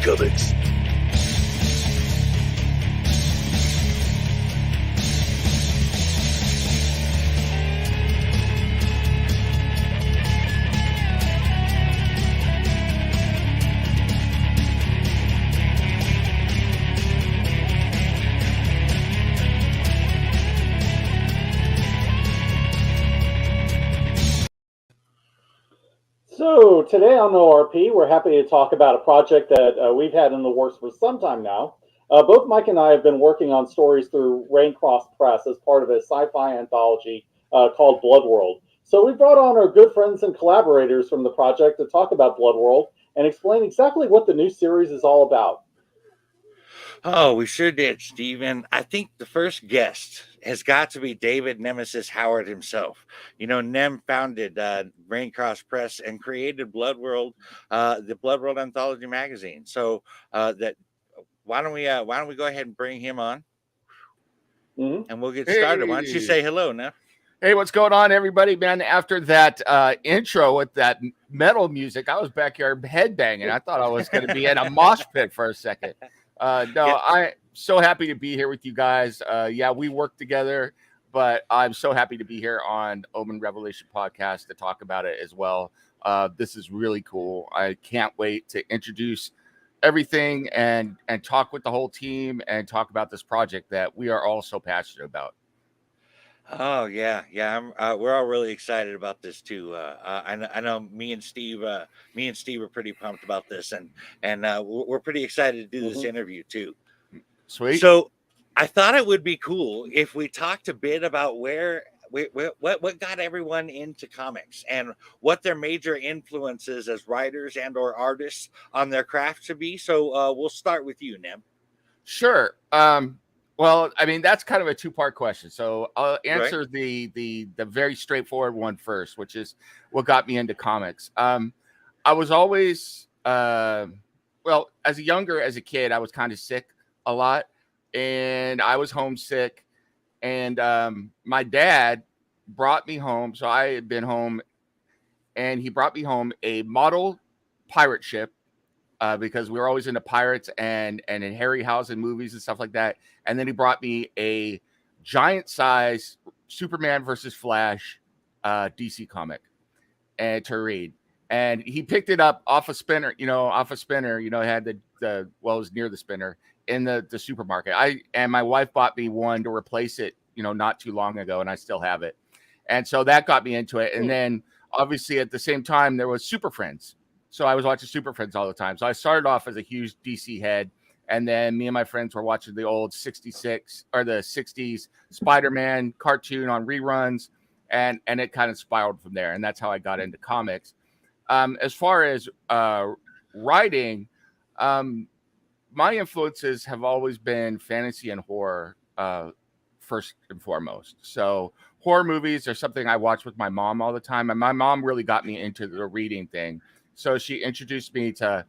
comics. So today on ORP, we're happy to talk about a project that we've had in the works for some time now. Both Mike and I have been working on stories through Raincross Press as part of a sci-fi anthology called Bloodworld. So we brought on our good friends and collaborators from the project to talk about Bloodworld and explain exactly what the new series is all about. Oh, we sure did, Stephen. I think the first guest has got to be David Nemesis Howard himself. You know, Nem founded Raincross Press and created Bloodworld, the Bloodworld Anthology magazine. So why don't we go ahead and bring him on, and we'll get started. Why don't you say hello, Nem? Hey, what's going on, everybody? Man, after that intro with that metal music, I was back here headbanging. I thought I was going to be in a mosh pit for a second. I'm so happy to be here with you guys. Yeah, we work together, but I'm so happy to be here on Omen Revelation podcast to talk about it as well. This is really cool. I can't wait to introduce everything and talk with the whole team and talk about this project that we are all so passionate about. Oh yeah. We're all really excited about this too. I know me and Steve are pretty pumped about this, and we're pretty excited to do this interview too. Sweet. So I thought it would be cool if we talked a bit about what got everyone into comics and what their major influences as writers and or artists on their craft should be. So we'll start with you, Nem. Sure. Well, I mean, that's kind of a two-part question. So I'll answer the very straightforward one first, which is what got me into comics. I was always, as a kid, I was kind of sick a lot, and I was homesick. And my dad brought me home. So I had been home, and he brought me home a model pirate ship. Because we were always into pirates and in Harryhausen movies and stuff like that. And then he brought me a giant size Superman versus Flash DC comic and to read. And he picked it up off a spinner, it had it was near the spinner in the supermarket. And my wife bought me one to replace it, not too long ago, and I still have it. And so that got me into it. And then obviously at the same time there was Super Friends. So I was watching Super Friends all the time. So I started off as a huge DC head. And then me and my friends were watching the old 66 or the 60s Spider-Man cartoon on reruns. And it kind of spiraled from there. And that's how I got into comics. As far as writing, my influences have always been fantasy and horror first and foremost. So horror movies are something I watch with my mom all the time. And my mom really got me into the reading thing. So she introduced me to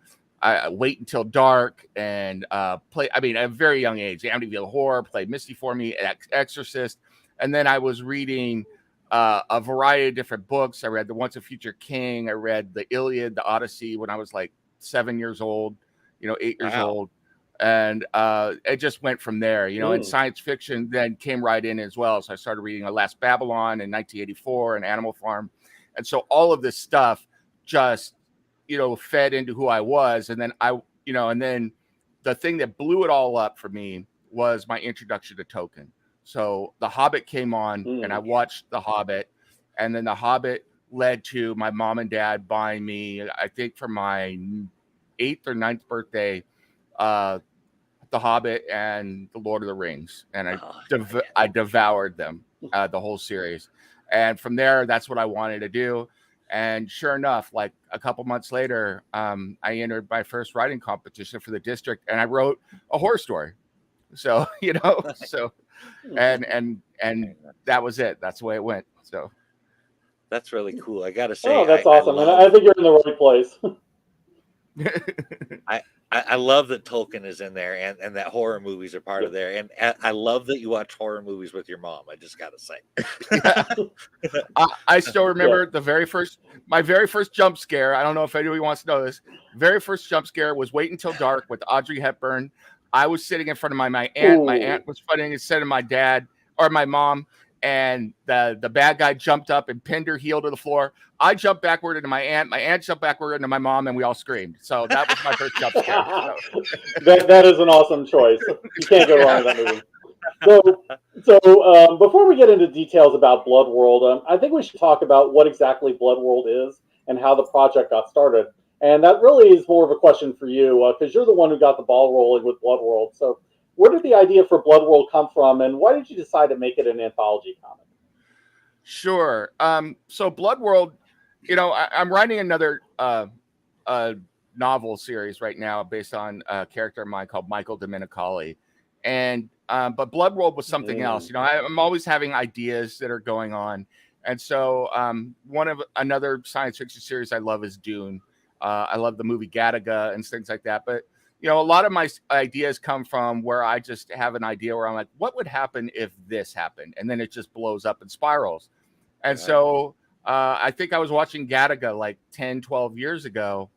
Wait Until Dark and at a very young age, Amityville Horror, played Misty for me, Exorcist. And then I was reading a variety of different books. I read The Once a Future King. I read the Iliad, the Odyssey when I was like 7 years old, 8 years old. And it just went from there, and science fiction then came right in as well. So I started reading The Last Babylon in 1984 and Animal Farm. And so all of this stuff just fed into who I was. And then and then the thing that blew it all up for me was my introduction to Tolkien. So The Hobbit came on and I watched The Hobbit. And then The Hobbit led to my mom and dad buying me, I think for my 8th or 9th birthday, The Hobbit and The Lord of the Rings. And I devoured them, the whole series. And from there, that's what I wanted to do. And sure enough, like a couple months later, I entered my first writing competition for the district, and I wrote a horror story. So, and that was it. That's the way it went. So that's really cool. I got to say, that's awesome. And I think you're in the right place. I love that Tolkien is in there, and that horror movies are part of there, and I love that you watch horror movies with your mom. I just gotta say, I still remember my very first jump scare. I don't know if anybody wants to know this. Very first jump scare was Wait Until Dark with Audrey Hepburn. I was sitting in front of my aunt. Ooh. My aunt was fighting instead of my dad or my mom, and the bad guy jumped up and pinned her heel to the floor. I jumped backward into my aunt. My aunt jumped backward into my mom, and we all screamed. So that was my first jump scare. So. That is an awesome choice. You can't go wrong with that movie. So before we get into details about Bloodworld, I think we should talk about what exactly Bloodworld is and how the project got started. And that really is more of a question for you, because you're the one who got the ball rolling with Bloodworld. So where did the idea for Bloodworld come from, and why did you decide to make it an anthology comic? Sure. So Bloodworld, I'm writing another novel series right now based on a character of mine called Michael Domenicali. And but Bloodworld was something else. I'm always having ideas that are going on. And so another science fiction series I love is Dune. I love the movie Gattaca and things like that. But a lot of my ideas come from where I just have an idea where I'm like, what would happen if this happened? And then it just blows up and spirals. And so I think I was watching Gattaca like 10, 12 years ago,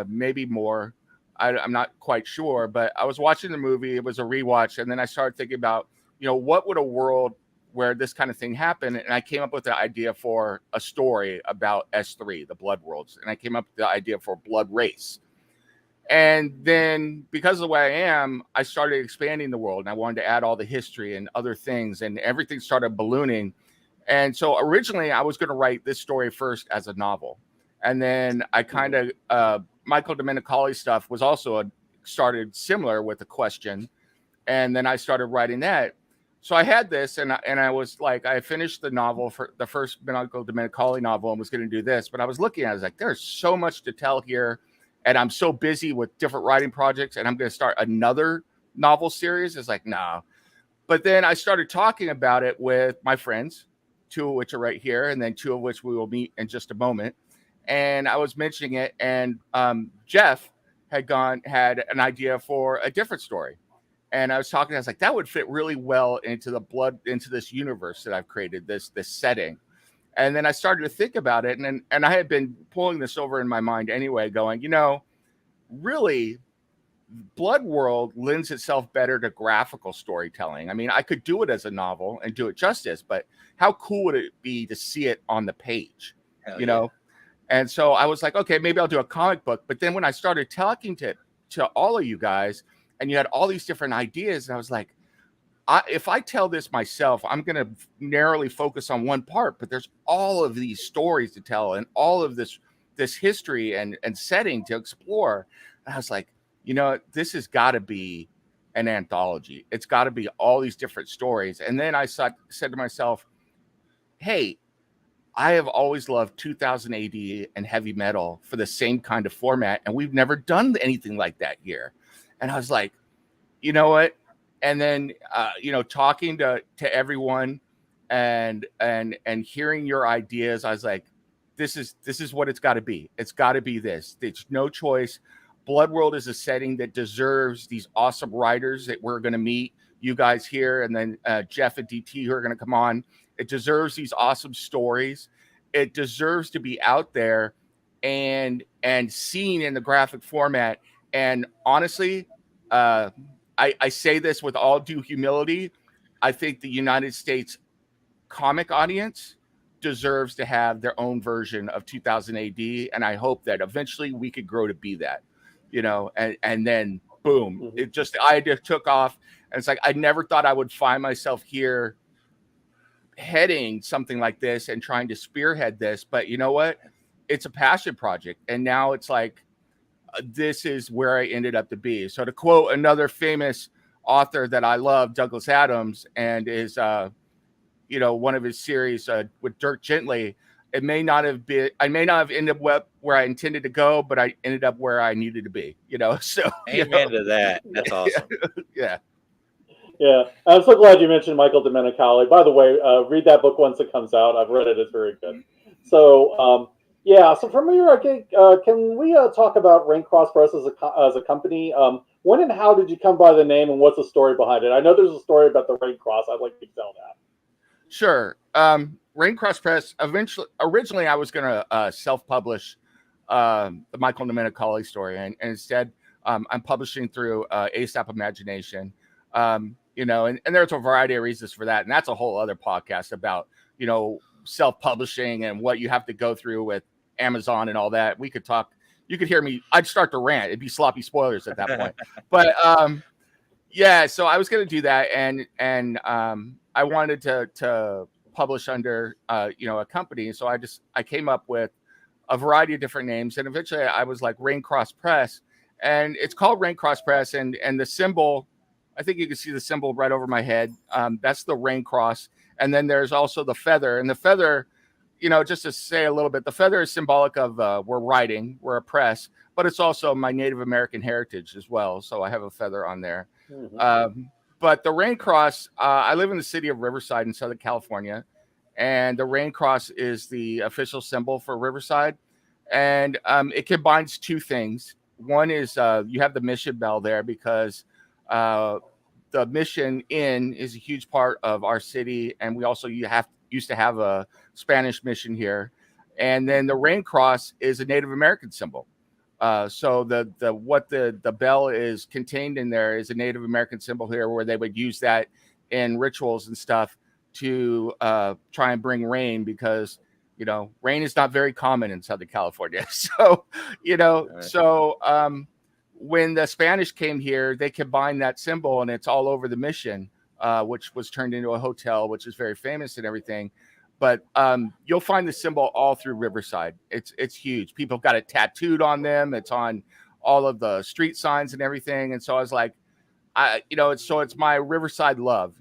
maybe more. I'm not quite sure, but I was watching the movie. It was a rewatch. And then I started thinking about, what would a world where this kind of thing happened? And I came up with the idea for a story about S3, the Blood Worlds. And I came up with the idea for Blood Race. And then because of the way I am, I started expanding the world, and I wanted to add all the history and other things, and everything started ballooning. And so originally I was going to write this story first as a novel. And then I kind of, Michael Domenicali stuff was also started similar with a question. And then I started writing that. So I had this, and I was like, I finished the novel for the first Michael Domenicali novel and was going to do this. But I was looking at it, I was like, there's so much to tell here. And I'm so busy with different writing projects, and I'm going to start another novel series. It's like, no. But then I started talking about it with my friends, 2 of which are right here, and then 2 of which we will meet in just a moment. And I was mentioning it, and Jeff had an idea for a different story. And I was talking, I was like, that would fit really well into this universe that I've created, this setting. And then I started to think about it, and I had been pulling this over in my mind anyway, going, really, Bloodworld lends itself better to graphical storytelling. I mean, I could do it as a novel and do it justice, but how cool would it be to see it on the page, know? And so I was like, okay, maybe I'll do a comic book. But then when I started talking to all of you guys, and you had all these different ideas, and I was like, if I tell this myself, I'm going to narrowly focus on one part, but there's all of these stories to tell and all of this history and setting to explore. And I was like, this has got to be an anthology. It's got to be all these different stories. And then I said to myself, hey, I have always loved 2000 AD and heavy metal for the same kind of format, and we've never done anything like that here. And I was like, you know what? And then, talking to everyone and hearing your ideas, I was like, this is what it's got to be. It's got to be this. There's no choice. Bloodworld is a setting that deserves these awesome writers that we're going to meet, you guys here, and then Jeff and DT who are going to come on. It deserves these awesome stories. It deserves to be out there and seen in the graphic format. And honestly, I say this with all due humility. I think the United States comic audience deserves to have their own version of 2000 AD. And I hope that eventually we could grow to be that, and then boom, it just, the idea took off. And it's like, I never thought I would find myself here heading something like this and trying to spearhead this. But you know what? It's a passion project. And now it's like, this is where I ended up to be. So to quote another famous author that I love, Douglas Adams, and is, one of his series with Dirk Gently, I may not have ended up where I intended to go, but I ended up where I needed to be, so. Amen to that. That's awesome. Yeah. Yeah. I'm so glad you mentioned Michael Domenicali. By the way, read that book once it comes out. I've read it. It's very good. So, Yeah, so from here, can we talk about Raincross Press as a company? When and how did you come by the name, and what's the story behind it? I know there's a story about the Raincross. I'd like to tell that. Sure. Raincross Press. Originally, I was going to self-publish the Michael Domenicali story, and instead, I'm publishing through ASAP Imagination. And there's a variety of reasons for that, and that's a whole other podcast about self-publishing and what you have to go through with Amazon and all that. We could talk. You could hear me. I'd start to rant. It'd be sloppy spoilers at that point. But yeah, so I was going to do that, and I wanted to publish under a company. So I came up with a variety of different names, and eventually I was like Raincross Press, and it's called Raincross Press, and the symbol, I think you can see the symbol right over my head. That's the Raincross, and then there's also the feather, and the feather, just to say a little bit, the feather is symbolic of we're writing, we're a press, but it's also my Native American heritage as well. So I have a feather on there. Mm-hmm. But the Raincross, I live in the city of Riverside in Southern California, and the Raincross is the official symbol for Riverside. And it combines two things. One is you have the mission bell there because the Mission Inn is a huge part of our city, and we also used to have a Spanish mission here. And then the Raincross is a Native American symbol. So the bell is contained in there is a Native American symbol here, where they would use that in rituals and stuff to try and bring rain, because rain is not very common in Southern California. So when the Spanish came here, they combined that symbol, and it's all over the Mission, which was turned into a hotel, which is very famous and everything. But you'll find the symbol all through Riverside. It's huge. People got it tattooed on them. It's on all of the street signs and everything. And so I was like, it's my Riverside love,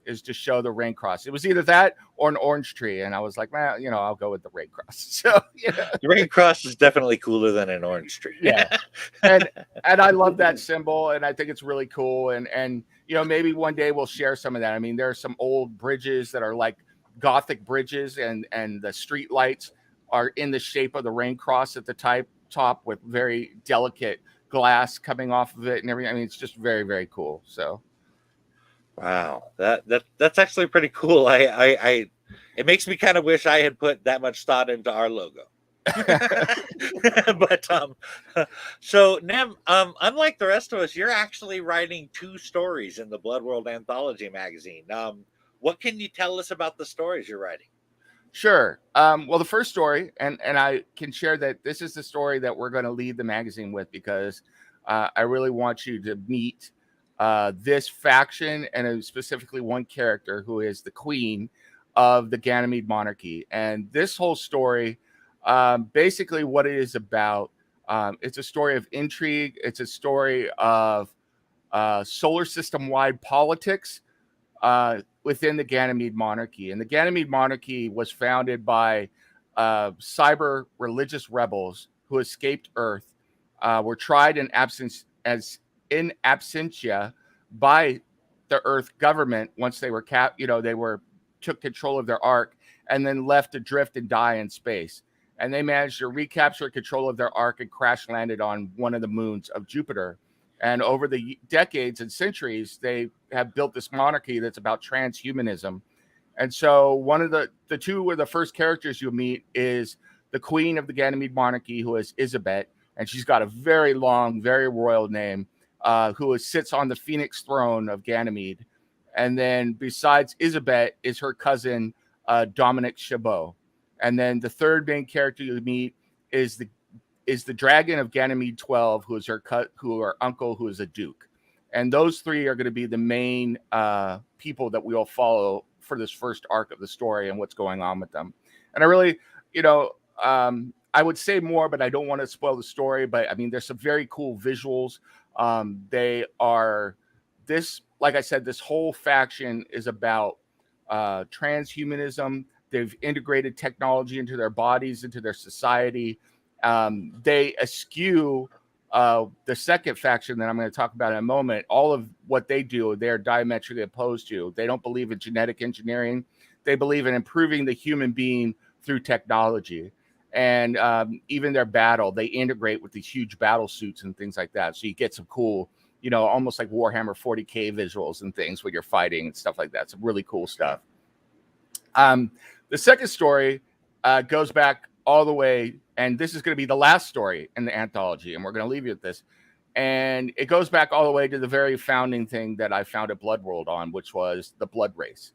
is to show the Raincross. It was either that or an orange tree. And I was like, man, I'll go with the Raincross. So the Raincross is definitely cooler than an orange tree. Yeah. and I love that symbol, and I think it's really cool. And maybe one day we'll share some of that. I mean, there are some old bridges that are like Gothic bridges, and the street lights are in the shape of the Raincross at the top with very delicate glass coming off of it and everything. I mean, it's just very, very cool. So wow, that's actually pretty cool. I it makes me kind of wish I had put that much thought into our logo. But so Nem, unlike the rest of us, you're actually writing 2 stories in the Bloodworld Anthology magazine. What can you tell us about the stories you're writing? Sure. Well, the first story, and I can share that this is the story that we're going to lead the magazine with, because I really want you to meet this faction, and specifically one character who is the queen of the Ganymede monarchy. And this whole story, basically what it is about, it's a story of intrigue. It's a story of solar system-wide politics within the Ganymede monarchy. And the Ganymede monarchy was founded by cyber religious rebels who escaped Earth, were tried in absentia by the Earth government once they were took control of their ark, and then left to drift and die in space. And they managed to recapture control of their ark and crash landed on one of the moons of Jupiter. And over the decades and centuries, they have built this monarchy that's about transhumanism. And so one of the 2 of the first characters you'll meet is the queen of the Ganymede monarchy, who is Isabet. And she's got a very long, very royal name, who sits on the Phoenix throne of Ganymede. And then besides Isabet is her cousin, Dominic Chabot. And then the third main character you meet is the dragon of Ganymede 12, who is her uncle, who is a duke. And those 3 are going to be the main people that we will follow for this first arc of the story and what's going on with them. And I really, I would say more, but I don't want to spoil the story. But I mean, there's some very cool visuals. They are like I said, this whole faction is about transhumanism. They've integrated technology into their bodies, into their society. They eschew the second faction that I'm going to talk about in a moment. All of what they do, they're diametrically opposed to. They don't believe in genetic engineering. They believe in improving the human being through technology. And even their battle, they integrate with these huge battle suits and things like that. So you get some cool, almost like Warhammer 40K visuals and things when you're fighting and stuff like that. Some really cool stuff. The second story goes back all the way, and this is going to be the last story in the anthology, and we're going to leave you with this. And it goes back all the way to the very founding thing that I founded Bloodworld on, which was the Blood Race.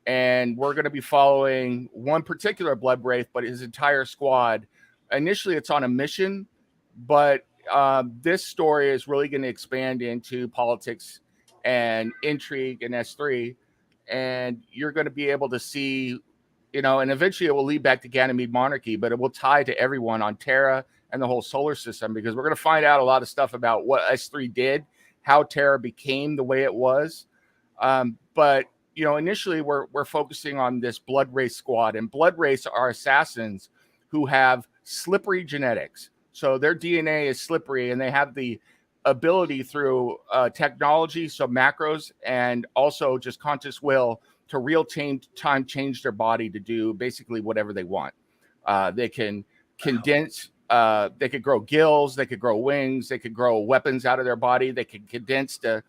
And we're going to be following one particular Blood Wraith, but his entire squad. Initially, it's on a mission, but this story is really going to expand into politics and intrigue in S3. And you're going to be able to see, and eventually it will lead back to Ganymede Monarchy, but it will tie to everyone on Terra and the whole solar system, because we're going to find out a lot of stuff about what S3 did, how Terra became the way it was. But initially we're focusing on this Blood Race squad, and Blood Race are assassins who have slippery genetics. So their DNA is slippery, and they have the ability through technology, so macros, and also just conscious will to real time change their body to do basically whatever they want. They can condense, they could grow gills, they could grow wings, they could grow weapons out of their body, they could condense their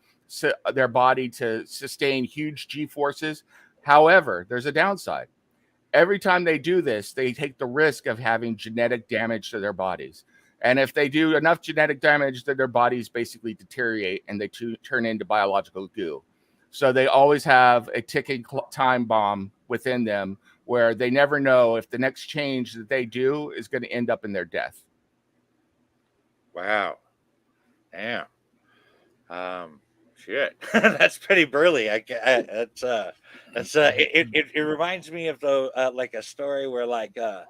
body to sustain huge G-forces. However, there's a downside. Every time they do this, they take the risk of having genetic damage to their bodies. And if they do enough genetic damage, then their bodies basically deteriorate and they turn into biological goo. So they always have a ticking time bomb within them where they never know if the next change that they do is going to end up in their death. Wow. Damn. Shit. That's pretty burly. It reminds me of like a story where the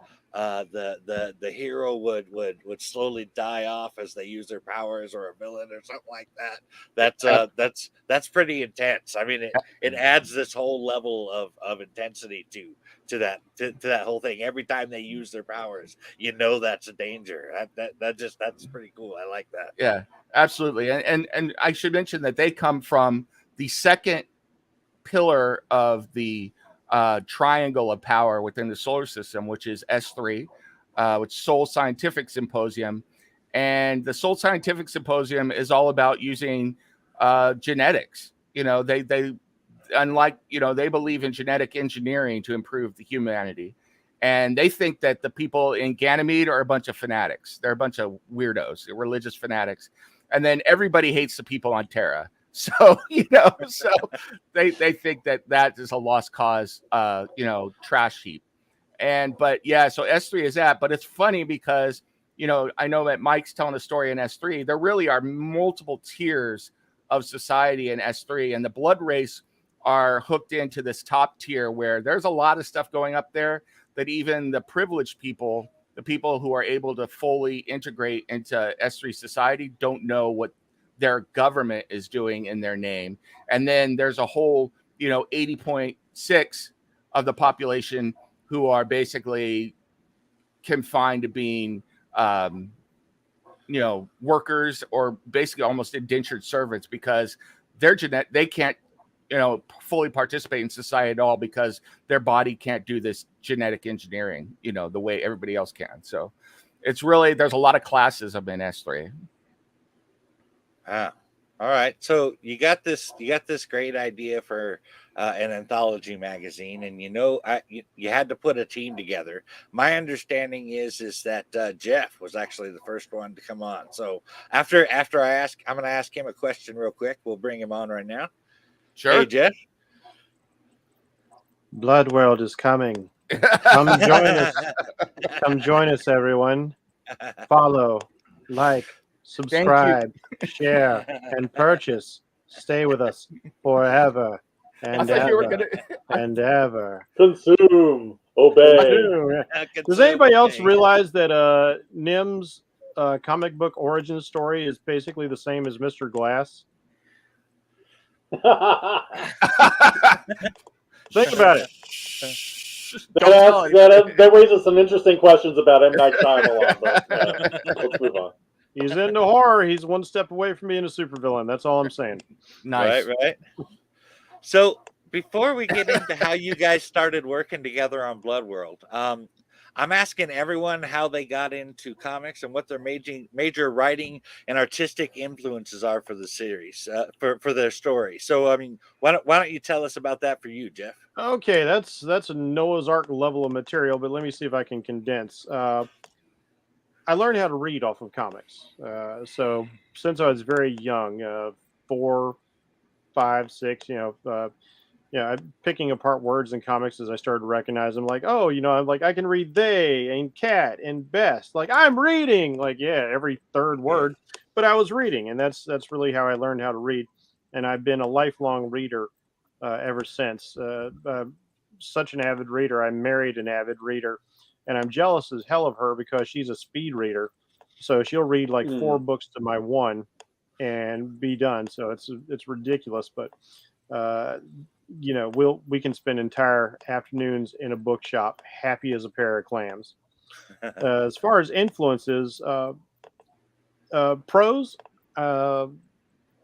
hero would slowly die off as they use their powers, or a villain or something like that. That's pretty intense. I mean, it adds this whole level of intensity to that whole thing. Every time they use their powers, that's a danger. That's pretty cool. I like that. Yeah, absolutely. And I should mention that they come from the second pillar of the triangle of power within the solar system, which is S3, which Seoul Scientific Symposium. And the Seoul Scientific Symposium is all about using genetics. They unlike, they believe in genetic engineering to improve the humanity. And they think that the people in Ganymede are a bunch of fanatics. They're a bunch of weirdos, religious fanatics. And then everybody hates the people on Terra. So, so they think that is a lost cause, trash heap. So S3 is that, but it's funny because, I know that Mike's telling a story in S3. There really are multiple tiers of society in S3, and the Blood Race are hooked into this top tier where there's a lot of stuff going up there that even the privileged people, the people who are able to fully integrate into S3 society, don't know what their government is doing in their name. And then there's a whole, 80.6 of the population who are basically confined to being, workers, or basically almost indentured servants, because they can't, fully participate in society at all because their body can't do this genetic engineering, the way everybody else can. So it's really, there's a lot of classism in S3. Ah, all right. So you got this great idea for an anthology magazine, and you had to put a team together. My understanding is that Jeff was actually the first one to come on. So after I'm going to ask him a question real quick. We'll bring him on right now. Sure. Hey, Jeff. Bloodworld is coming. Come join us. Come join us, everyone. Follow, like, subscribe, share, and purchase. Stay with us forever and ever and ever. Consume, obey. Does anybody else realize that Nim's comic book origin story is basically the same as Mr. Glass? Think about it. That raises some interesting questions about M. Night Shyamalan, but let's move on. He's into horror. He's one step away from being a supervillain. That's all I'm saying. Nice. Right. So before we get into how you guys started working together on Bloodworld, I'm asking everyone how they got into comics and what their major writing and artistic influences are for the series, for their story. So, I mean, why don't you tell us about that for you, Jeff? Okay, that's a Noah's Ark level of material, but let me see if I can condense. I learned how to read off of comics. So since I was very young, 4, 5, 6, I'm picking apart words in comics as I started to recognize them. Like, oh, I'm like, I can read they and cat and best. Like, I'm reading. Like, yeah, every third word, but I was reading, and that's really how I learned how to read. And I've been a lifelong reader ever since. Such an avid reader. I married an avid reader, and I'm jealous as hell of her because she's a speed reader. So she'll read like 4 books to my one and be done. So it's ridiculous, but we can spend entire afternoons in a bookshop happy as a pair of clams. As far as influences, prose, I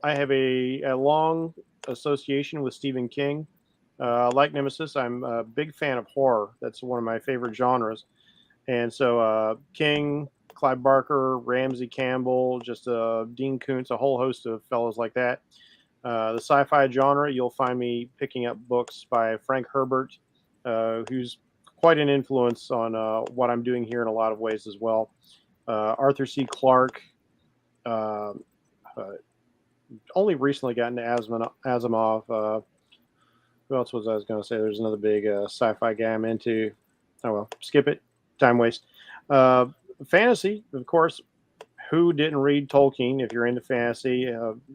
have a long association with Stephen King. Like Nemesis, I'm a big fan of horror. That's one of my favorite genres. And so King, Clive Barker, Ramsey Campbell, just Dean Koontz, a whole host of fellows like that. The sci-fi genre, you'll find me picking up books by Frank Herbert, who's quite an influence on what I'm doing here in a lot of ways as well. Arthur C. Clarke, only recently got into Asimov. Who else was I going to say? There's another big sci-fi guy I'm into. Oh well, skip it. Time waste. Fantasy, of course. Who didn't read Tolkien if you're into fantasy?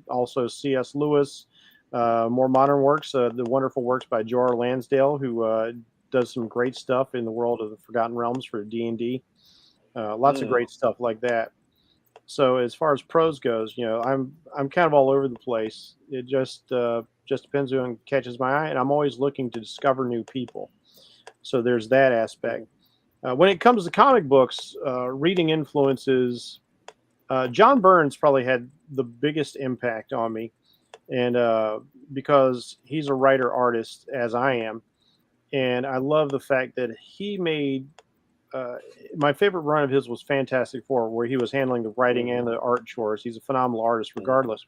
Also C.S. Lewis. More modern works, the wonderful works by J.R. Lansdale, who does some great stuff in the world of the Forgotten Realms for D&D. Lots of great stuff like that. So as far as prose goes, I'm kind of all over the place. It just depends on who catches my eye, and I'm always looking to discover new people. So there's that aspect. When it comes to comic books, reading influences. John Burns probably had the biggest impact on me, and because he's a writer artist as I am, and I love the fact that he made. My favorite run of his was Fantastic Four, where he was handling the writing and the art chores. He's a phenomenal artist, regardless.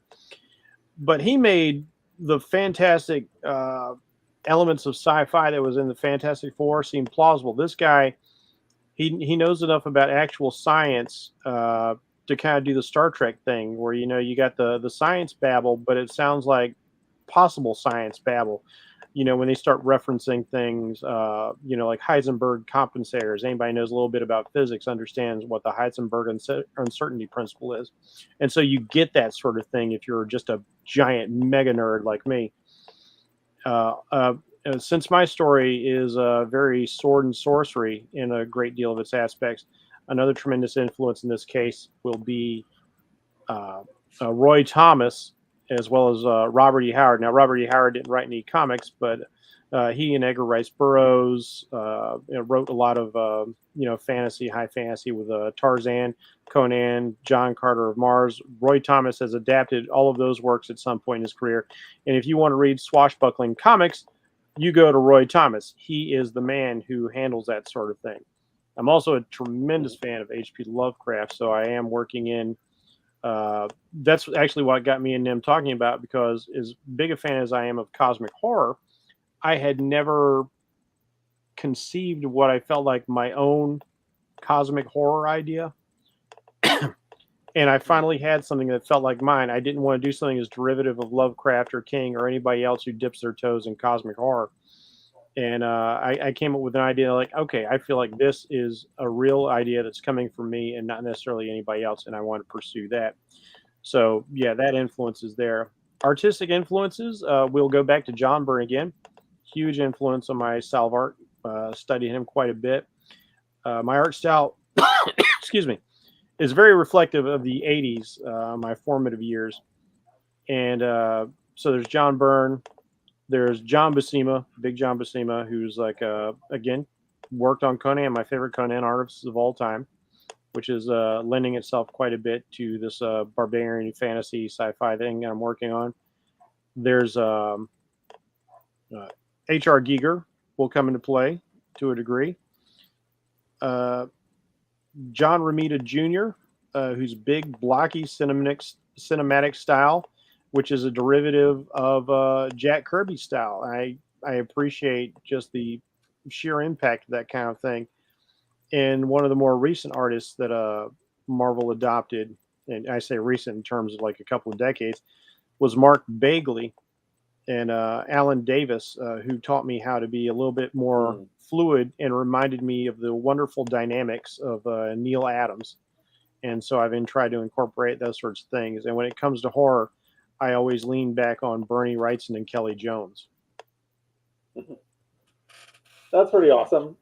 But he made the fantastic elements of sci-fi that was in the Fantastic Four seem plausible. This guy, he knows enough about actual science to kind of do the Star Trek thing, where you got the science babble, but it sounds like possible science babble. When they start referencing things, like Heisenberg compensators. Anybody knows a little bit about physics understands what the Heisenberg uncertainty principle is. And so you get that sort of thing if you're just a giant mega nerd like me. Since my story is very sword and sorcery in a great deal of its aspects, another tremendous influence in this case will be Roy Thomas, as well as Robert E. Howard. Now, Robert E. Howard didn't write any comics, but he and Edgar Rice Burroughs wrote a lot of fantasy, high fantasy with Tarzan, Conan, John Carter of Mars. Roy Thomas has adapted all of those works at some point in his career. And if you want to read swashbuckling comics, you go to Roy Thomas. He is the man who handles that sort of thing. I'm also a tremendous fan of H.P. Lovecraft, so I am working in. That's actually what got me and Nim talking about, because as big a fan as I am of cosmic horror, I had never conceived what I felt like my own cosmic horror idea. And I finally had something that felt like mine. I didn't want to do something as derivative of Lovecraft or King or anybody else who dips their toes in cosmic horror. And I came up with an idea like, okay, I feel like this is a real idea that's coming from me and not necessarily anybody else, and I want to pursue that. So, yeah, that influence is there. Artistic influences, we'll go back to John Byrne again. Huge influence on my style of art. Studied him quite a bit. My art style, excuse me, is very reflective of the 80s, my formative years. And so there's John Byrne. There's John Buscema, big John Buscema, who's like, again, worked on Conan, my favorite Conan artist of all time, which is lending itself quite a bit to this barbarian fantasy sci-fi thing I'm working on. There's H.R. Giger will come into play to a degree. John Romita Jr., who's big, blocky, cinematic style, which is a derivative of Jack Kirby's style. I appreciate just the sheer impact of that kind of thing. And one of the more recent artists that Marvel adopted, and I say recent in terms of like a couple of decades, was Mark Bagley and Alan Davis, who taught me how to be a little bit more fluid and reminded me of the wonderful dynamics of Neil Adams. And so I've been trying to incorporate those sorts of things. And when it comes to horror, I always lean back on Bernie Wrightson and Kelly Jones. That's pretty awesome.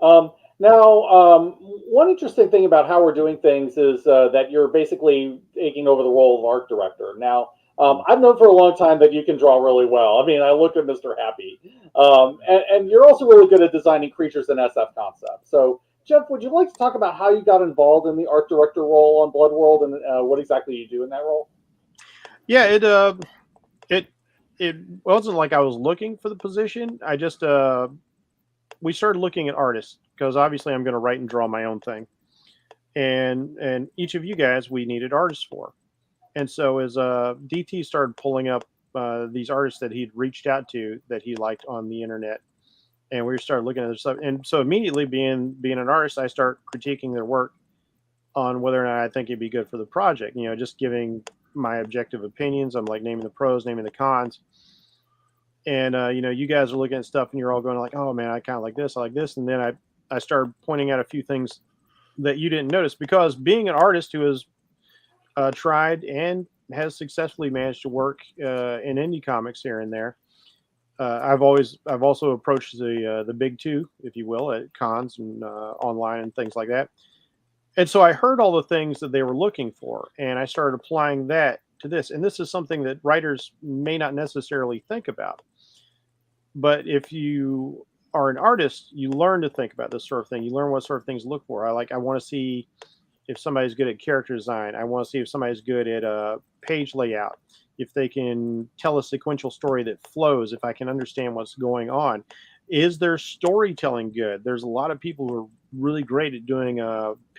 Now, one interesting thing about how we're doing things is that you're basically taking over the role of art director. Now, I've known for a long time that you can draw really well. I mean, I looked at Mr. Happy. And you're also really good at designing creatures in SF concepts. So, Jeff, would you like to talk about how you got involved in the art director role on Bloodworld and what exactly you do in that role? Yeah, it wasn't like I was looking for the position. I just we started looking at artists because obviously I'm going to write and draw my own thing, and each of you guys we needed artists for, and so as DT started pulling up these artists that he'd reached out to that he liked on the internet, and we started looking at their stuff, and so immediately being an artist, I start critiquing their work on whether or not I think it'd be good for the project. You know, just giving my objective opinions. I'm like naming the pros, naming the cons. And, you know, you guys are looking at stuff and you're all going like, oh man, I kind of like this. I like this. And then I started pointing out a few things that you didn't notice because being an artist who has tried and has successfully managed to work in indie comics here and there. I've also approached the big two, if you will, at cons and online and things like that. And so I heard all the things that they were looking for, and I started applying that to this. And this is something that writers may not necessarily think about. But if you are an artist, you learn to think about this sort of thing. You learn what sort of things to look for. I want to see if somebody's good at character design. I want to see if somebody's good at page layout. If they can tell a sequential story that flows, if I can understand what's going on. Is their storytelling good? There's a lot of people who are really great at doing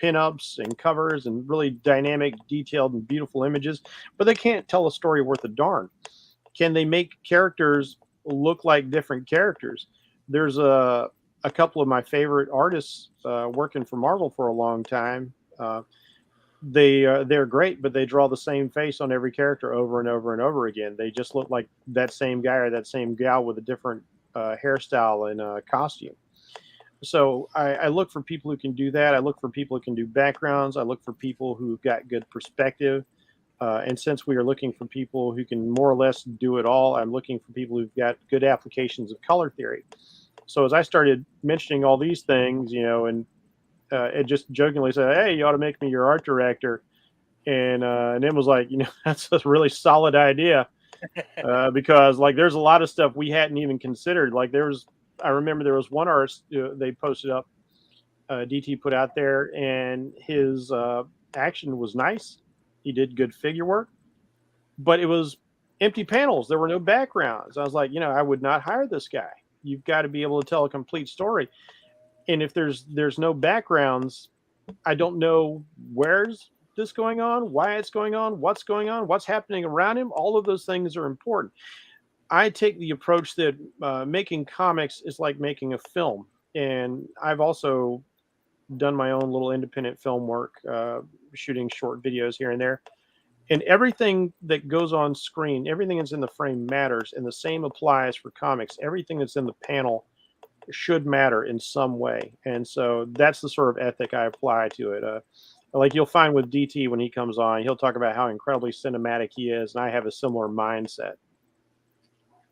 pinups and covers and really dynamic, detailed, and beautiful images, but they can't tell a story worth a darn. Can they make characters look like different characters? There's a couple of my favorite artists working for Marvel for a long time. They're great, but they draw the same face on every character over and over and over again. They just look like that same guy or that same gal with a different hairstyle and costume. So I look for people who can do that. I look for people who can do backgrounds. I look for people who've got good perspective. And since we are looking for people who can more or less do it all, I'm looking for people who've got good applications of color theory. So as I started mentioning all these things, you know, and it just jokingly said, hey, you ought to make me your art director. And it was like, you know, that's a really solid idea. Because like there's a lot of stuff we hadn't even considered. Like I remember there was one artist they posted up, DT put out there, and his action was nice. He did good figure work, but it was empty panels. There were no backgrounds. I was like, you know, I would not hire this guy. You've got to be able to tell a complete story. And if there's no backgrounds, I don't know where's this going on, why it's going on, what's happening around him. All of those things are important. I take the approach that making comics is like making a film. And I've also done my own little independent film work, shooting short videos here and there. And everything that goes on screen, everything that's in the frame matters. And the same applies for comics. Everything that's in the panel should matter in some way. And so that's the sort of ethic I apply to it. Like you'll find with DT when he comes on, he'll talk about how incredibly cinematic he is. And I have a similar mindset.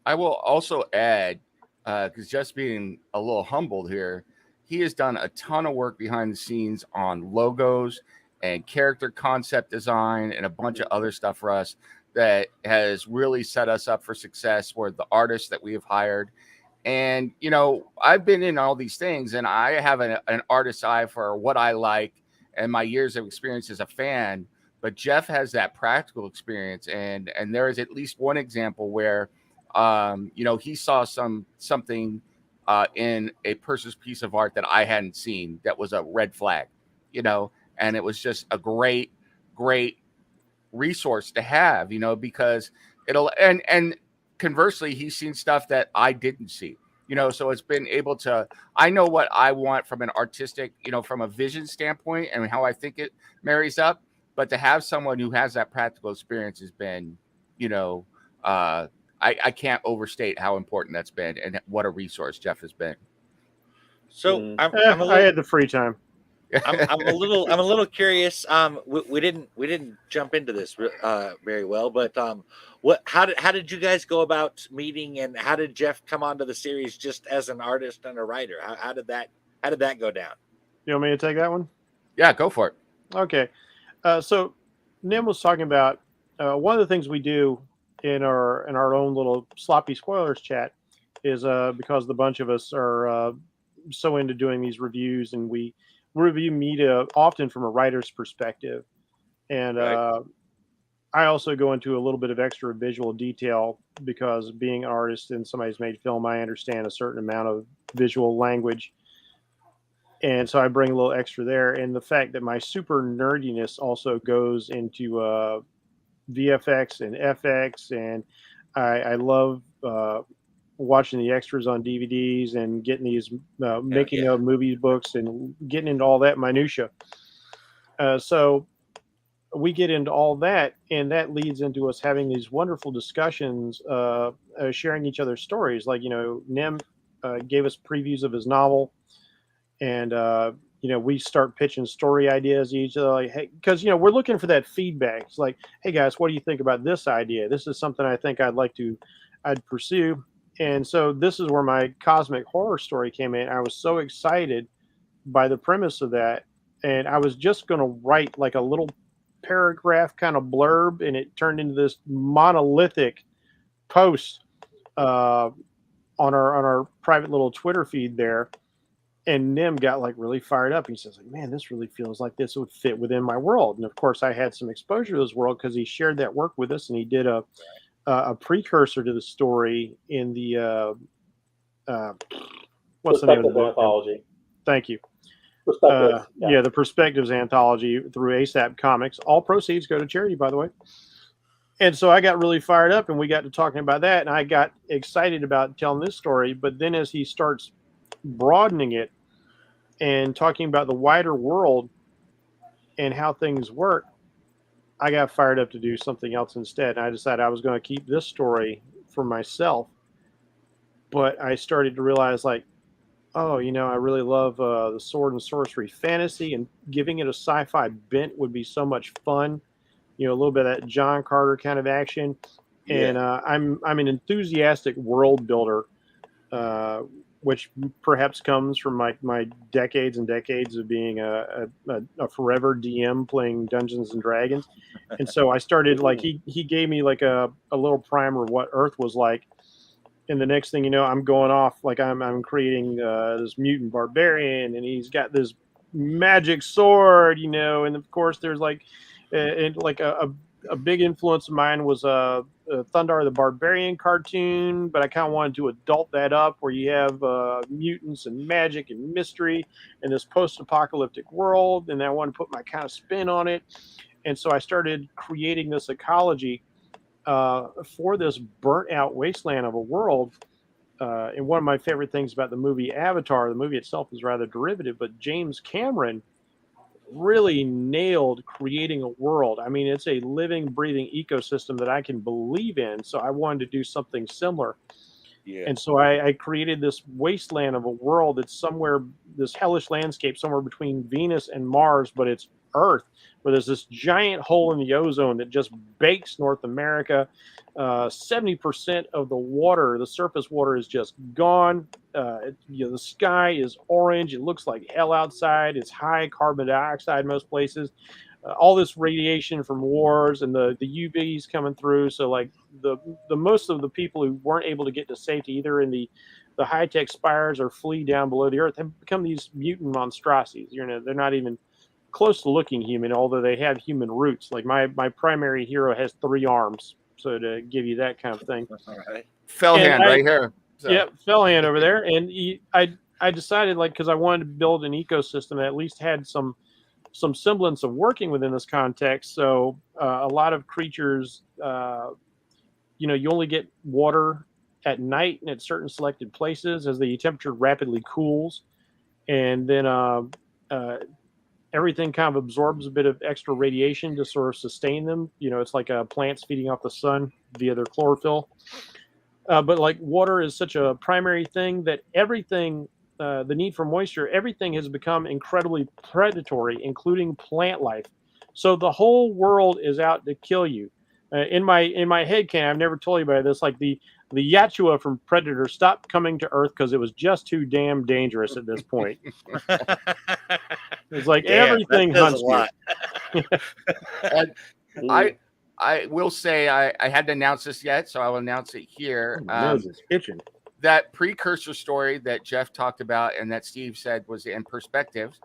I will also add, because just being a little humbled here, he has done a ton of work behind the scenes on logos and character concept design and a bunch of other stuff for us that has really set us up for success for the artists that we have hired. And, you know, I've been in all these things and I have an artist's eye for what I like and my years of experience as a fan. But Jeff has that practical experience. And there is at least one example where, you know, he saw something in a person's piece of art that I hadn't seen that was a red flag, and it was just a great resource to have, because it'll, and conversely, he's seen stuff that I didn't see, so it's been able to, I know what I want from an artistic, from a vision standpoint and how I think it marries up, but to have someone who has that practical experience has been, I can't overstate how important that's been and what a resource Jeff has been. So I had the free time. I'm a little curious. We didn't jump into this very well, but how did you guys go about meeting, and how did Jeff come onto the series just as an artist and a writer? How did that go down? You want me to take that one? Yeah, go for it. Okay. So Nim was talking about one of the things we do in our own little sloppy spoilers chat is because the bunch of us are so into doing these reviews, and we review media often from a writer's perspective. And right. I also go into a little bit of extra visual detail because being an artist and somebody who's made film, I understand a certain amount of visual language. And so I bring a little extra there. And the fact that my super nerdiness also goes into VFX and FX. And I love watching the extras on DVDs and getting these making of movie books and getting into all that minutia. So we get into all that, and that leads into us having these wonderful discussions, sharing each other's stories. Like, Nim gave us previews of his novel, and we start pitching story ideas to each other, like, hey, because we're looking for that feedback. It's like, hey guys, what do you think about this idea? This is something I think I'd pursue. And so this is where my cosmic horror story came in. I was so excited by the premise of that, and I was just going to write like a little paragraph kind of blurb, and it turned into this monolithic post on our private little Twitter feed there. And Nim got like really fired up. He says, like, man, this really feels like this would fit within my world. And of course, I had some exposure to this world because he shared that work with us, and he did a precursor to the story in the what's the name of the book? Anthology. Thank you. Perspectives. The Perspectives Anthology through ASAP Comics. All proceeds go to charity, by the way. And so I got really fired up, and we got to talking about that, and I got excited about telling this story. But then as he starts broadening it and talking about the wider world and how things work, I got fired up to do something else instead. And I decided I was going to keep this story for myself. But I started to realize, like, oh, I really love the sword and sorcery fantasy, and giving it a sci-fi bent would be so much fun. A little bit of that John Carter kind of action. Yeah. And I'm an enthusiastic world builder, which perhaps comes from my decades and decades of being a forever DM playing Dungeons and Dragons. And so I started, like, he gave me like a little primer of what Earth was like. And the next thing you know, I'm going off, like I'm creating this mutant barbarian, and he's got this magic sword, and of course there's like, a big influence of mine was Thundar the Barbarian cartoon, but I kind of wanted to adult that up where you have mutants and magic and mystery in this post-apocalyptic world, and I wanted to put my kind of spin on it. And so I started creating this ecology for this burnt-out wasteland of a world. And one of my favorite things about the movie Avatar, the movie itself is rather derivative, but James Cameron really nailed creating a world. I mean, it's a living, breathing ecosystem that I can believe in. So I wanted to do something similar. Yeah. And so I created this wasteland of a world that's somewhere, this hellish landscape somewhere between Venus and Mars, but it's Earth, where there's this giant hole in the ozone that just bakes North America. 70% of the water, the surface water, is just gone. The sky is orange. It looks like hell outside. It's high carbon dioxide most places. All this radiation from wars and the UVs coming through. So like the most of the people who weren't able to get to safety, either in the high-tech spires or flee down below the earth, have become these mutant monstrosities. They're not even close to looking human, although they have human roots. Like my primary hero has 3 arms. So to give you that kind of thing. All right. Fellhand right here. So. Yeah, Fellhand over there, and I decided because I wanted to build an ecosystem that at least had some semblance of working within this context. So a lot of creatures, you only get water at night and at certain selected places as the temperature rapidly cools, and then everything kind of absorbs a bit of extra radiation to sort of sustain them. It's like plants feeding off the sun via their chlorophyll. But water is such a primary thing that everything, the need for moisture, everything has become incredibly predatory, including plant life. So the whole world is out to kill you. In my head canon, I've never told you about this. The Yachua from Predator stopped coming to Earth because it was just too damn dangerous at this point. It's like everything hunts you. And I will say I hadn't announced this yet, so I will announce it here. Nose itching. That precursor story that Jeff talked about and that Steve said was in Perspectives.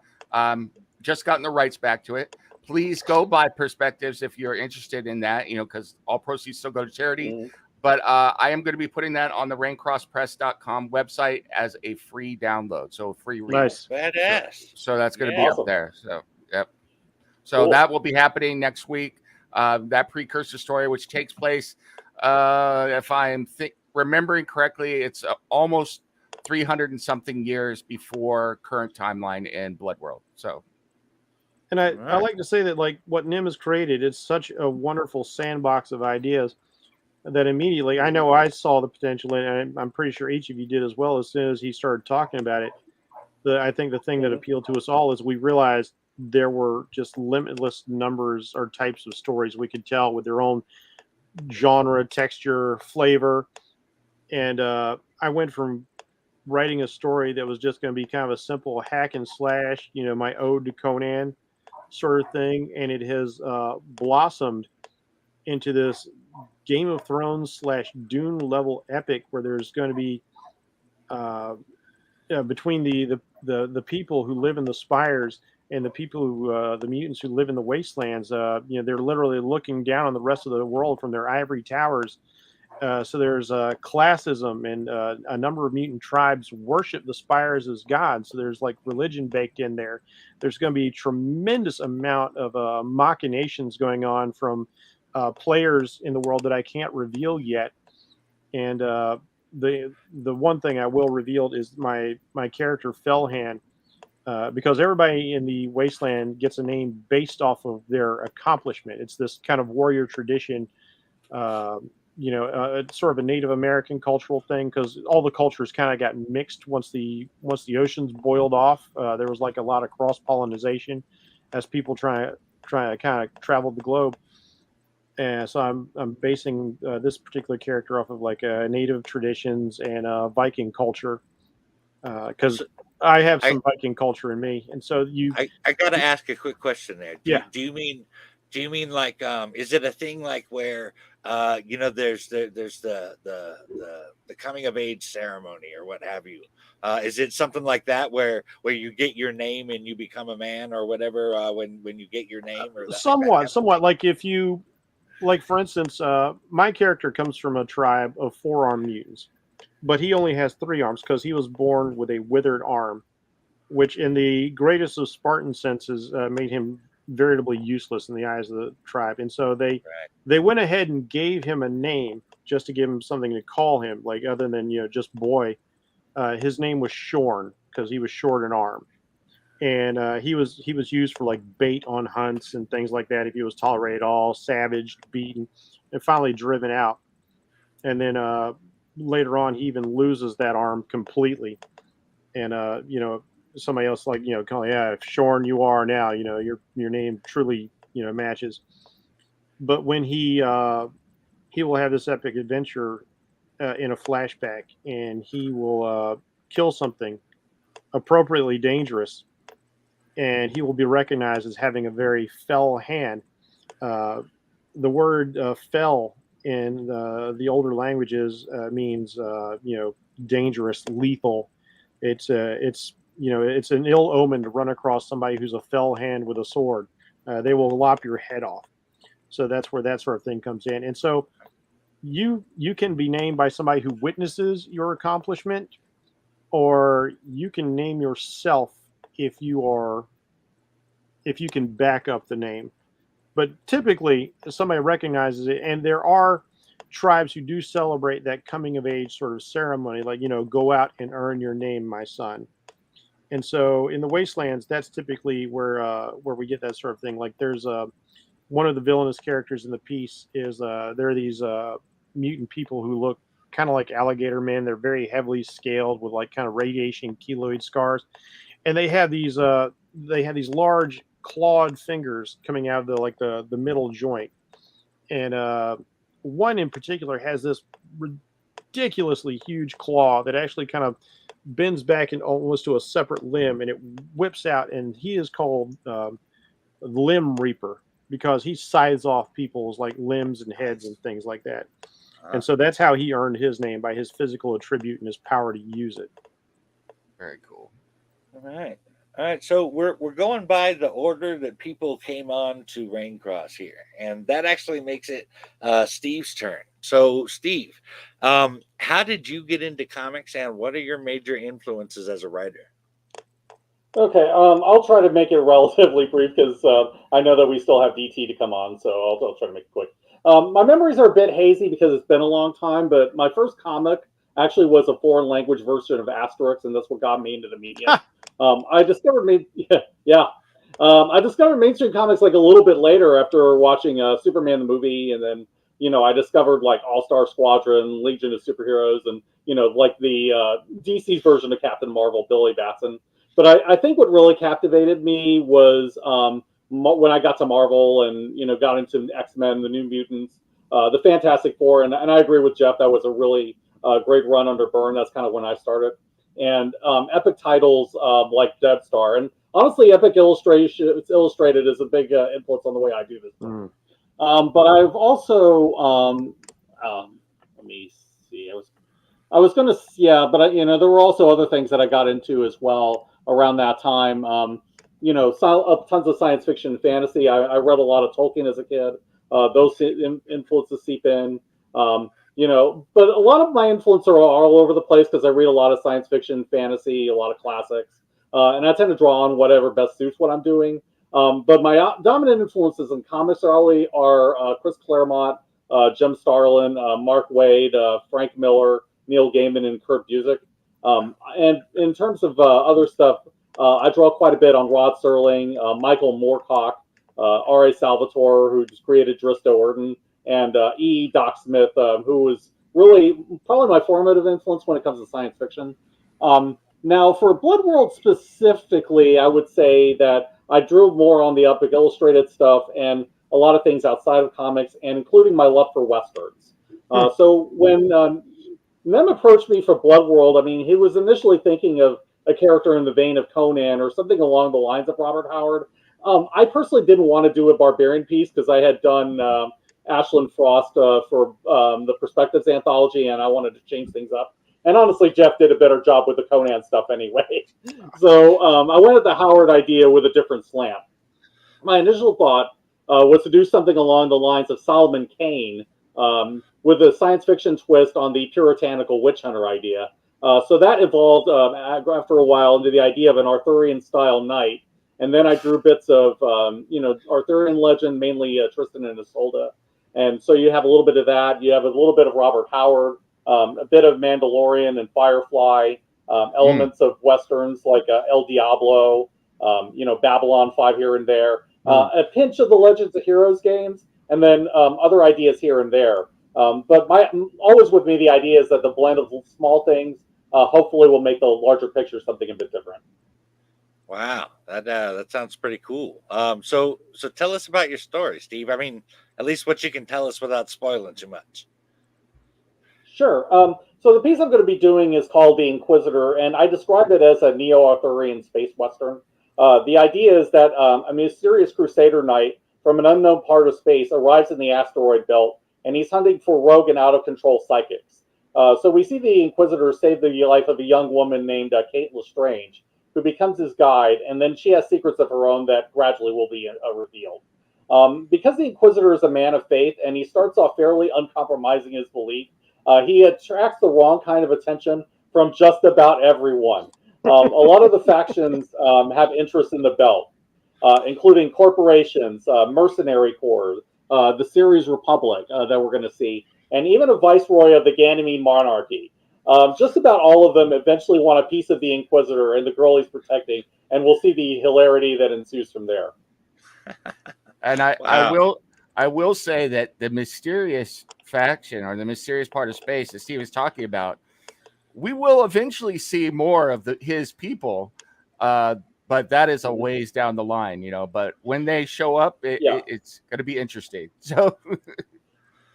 Just gotten the rights back to it. Please go buy Perspectives if you're interested in that, because all proceeds still go to charity. Mm-hmm. But I am going to be putting that on the raincrosspress.com website as a free download. So free read. Nice. Badass. So that's going to be up there. So, yep. So that will be happening next week. That precursor story, which takes place, if I'm remembering correctly, it's almost 300 and something years before current timeline in Bloodworld. So, and I like to say that what Nim has created, it's such a wonderful sandbox of ideas that immediately I know I saw the potential, and I'm pretty sure each of you did as well. As soon as he started talking about it, I think the thing that appealed to us all is we realized there were just limitless numbers or types of stories we could tell with their own genre, texture, flavor. And I went from writing a story that was just going to be kind of a simple hack and slash, my ode to Conan sort of thing. And it has blossomed into this Game of Thrones / Dune level epic where there's going to be between the people who live in the spires and the people who the mutants who live in the wastelands, they're literally looking down on the rest of the world from their ivory towers. So there's classism, and a number of mutant tribes worship the spires as gods. So there's religion baked in there. There's going to be a tremendous amount of machinations going on from players in the world that I can't reveal yet. And the one thing I will reveal is my character Fellhand, because everybody in the wasteland gets a name based off of their accomplishment. It's this kind of warrior tradition. It's sort of a Native American cultural thing because all the cultures kind of got mixed once the oceans boiled off. There was a lot of cross pollination as people try to kind of travel the globe. And so I'm basing this particular character off of Native traditions and Viking culture because I have some Viking culture in me. And so I got to ask a quick question there. Do you mean is it a thing where there's the coming of age ceremony or what have you? Is it something like that where you get your name and you become a man or whatever when you get your name? Or somewhat. If you for instance, my character comes from a tribe of 4-armed mutants, but he only has 3 arms because he was born with a withered arm, which in the greatest of Spartan senses made him veritably useless in the eyes of the tribe. And so they went ahead and gave him a name just to give him something to call him, other than just boy. His name was Shorn because he was short an arm. And he was used for bait on hunts and things like that. If he was tolerated at all, savaged, beaten, and finally driven out. And then later on, he even loses that arm completely. And somebody else Shorn you are now. Your name truly matches. But when he will have this epic adventure in a flashback, and he will kill something appropriately dangerous. And he will be recognized as having a very fell hand. The word fell in the older languages means dangerous, lethal. It's an ill omen to run across somebody who's a fell hand with a sword. They will lop your head off. So that's where that sort of thing comes in. And so you can be named by somebody who witnesses your accomplishment, or you can name yourself if you can back up the name. But typically, somebody recognizes it, and there are tribes who do celebrate that coming of age sort of ceremony, like, go out and earn your name, my son. And so in the Wastelands, that's typically where we get that sort of thing. Like, there's one of the villainous characters in the piece is there are these mutant people who look kind of like alligator men. They're very heavily scaled with like kind of radiation keloid scars, and they have these large clawed fingers coming out of the middle joint, and one in particular has this ridiculously huge claw that actually kind of bends back and almost to a separate limb, and it whips out, and he is called Limb Reaper because he scythes off people's like limbs and heads and things like that. And so that's how he earned his name, by his physical attribute and his power to use it. Very cool. All right. So we're going by the order that people came on to Raincross here, and that actually makes it Steve's turn. So Steve, how did you get into comics, and what are your major influences as a writer? Okay, I'll try to make it relatively brief because I know that we still have DT to come on, so I'll try to make it quick. My memories are a bit hazy because it's been a long time, but my first comic actually was a foreign language version of Asterix, and that's what got me into the media. I discovered I discovered mainstream comics like a little bit later after watching Superman the movie, and then I discovered like All Star Squadron, Legion of Superheroes, and like the DC's version of Captain Marvel, Billy Batson. But I think what really captivated me was when I got to Marvel and got into X-Men, the New Mutants, the Fantastic Four, and I agree with Jeff, that was a really great run under Byrne. That's kind of when I started. And epic titles like Dead Star, and honestly, Epic Illustrated is a big influence on the way I do this. But I've also let me see. I was going to, but there were also other things that I got into as well around that time. Tons of science fiction and fantasy. I read a lot of Tolkien as a kid. Those influences seep in. But a lot of my influences are all over the place because I read a lot of science fiction, fantasy, a lot of classics, and I tend to draw on whatever best suits what I'm doing. But my dominant influences in comics are Chris Claremont, Jim Starlin, Mark Waid, Frank Miller, Neil Gaiman, and Kurt Busiek. And in terms of other stuff, I draw quite a bit on Rod Serling, Michael Moorcock, R.A. Salvatore, who just created Dristo Urban, and E. Doc Smith, who was really probably my formative influence when it comes to science fiction. Now, for Bloodworld specifically, I would say that I drew more on the Epic Illustrated stuff and a lot of things outside of comics, and including my love for Westerns. So when Nem approached me for Bloodworld, I mean, he was initially thinking of a character in the vein of Conan or something along the lines of Robert Howard. I personally didn't want to do a barbarian piece because I had done Ashland Frost for the Perspectives Anthology, and I wanted to change things up. And honestly, Jeff did a better job with the Conan stuff anyway. So I went at the Howard idea with a different slant. My initial thought was to do something along the lines of Solomon Kane, with a science fiction twist on the puritanical witch hunter idea. So that evolved after a while into the idea of an Arthurian-style knight. And then I drew bits of, Arthurian legend, mainly Tristan and Isolde. And so you have a little bit of that. You have a little bit of Robert Howard, a bit of Mandalorian and Firefly, elements of Westerns like El Diablo, Babylon 5 here and there, a pinch of the Legends of Heroes games, and then other ideas here and there. But always with me, the idea is that the blend of small things hopefully will make the larger picture something a bit different. Wow, that sounds pretty cool. So tell us about your story, Steve. I mean, at least what you can tell us without spoiling too much. Sure. So the piece I'm going to be doing is called The Inquisitor, and I described it as a neo-Arthurian space western. The idea is that a mysterious crusader knight from an unknown part of space arrives in the asteroid belt, and he's hunting for rogue and out-of-control psychics. So we see the Inquisitor save the life of a young woman named Kate Lestrange, who becomes his guide, and then she has secrets of her own that gradually will be revealed. Because the Inquisitor is a man of faith and he starts off fairly uncompromising his belief, he attracts the wrong kind of attention from just about everyone. A lot of the factions have interest in the belt, including corporations, mercenary corps, the Ceres Republic that we're going to see, and even a viceroy of the Ganymede monarchy. Just about all of them eventually want a piece of the Inquisitor and the girl he's protecting, and we'll see the hilarity that ensues from there. And I will say that the mysterious faction or the mysterious part of space that Steve was talking about, we will eventually see more of his people, but that is a ways down the line, But when they show up, it's going to be interesting. So,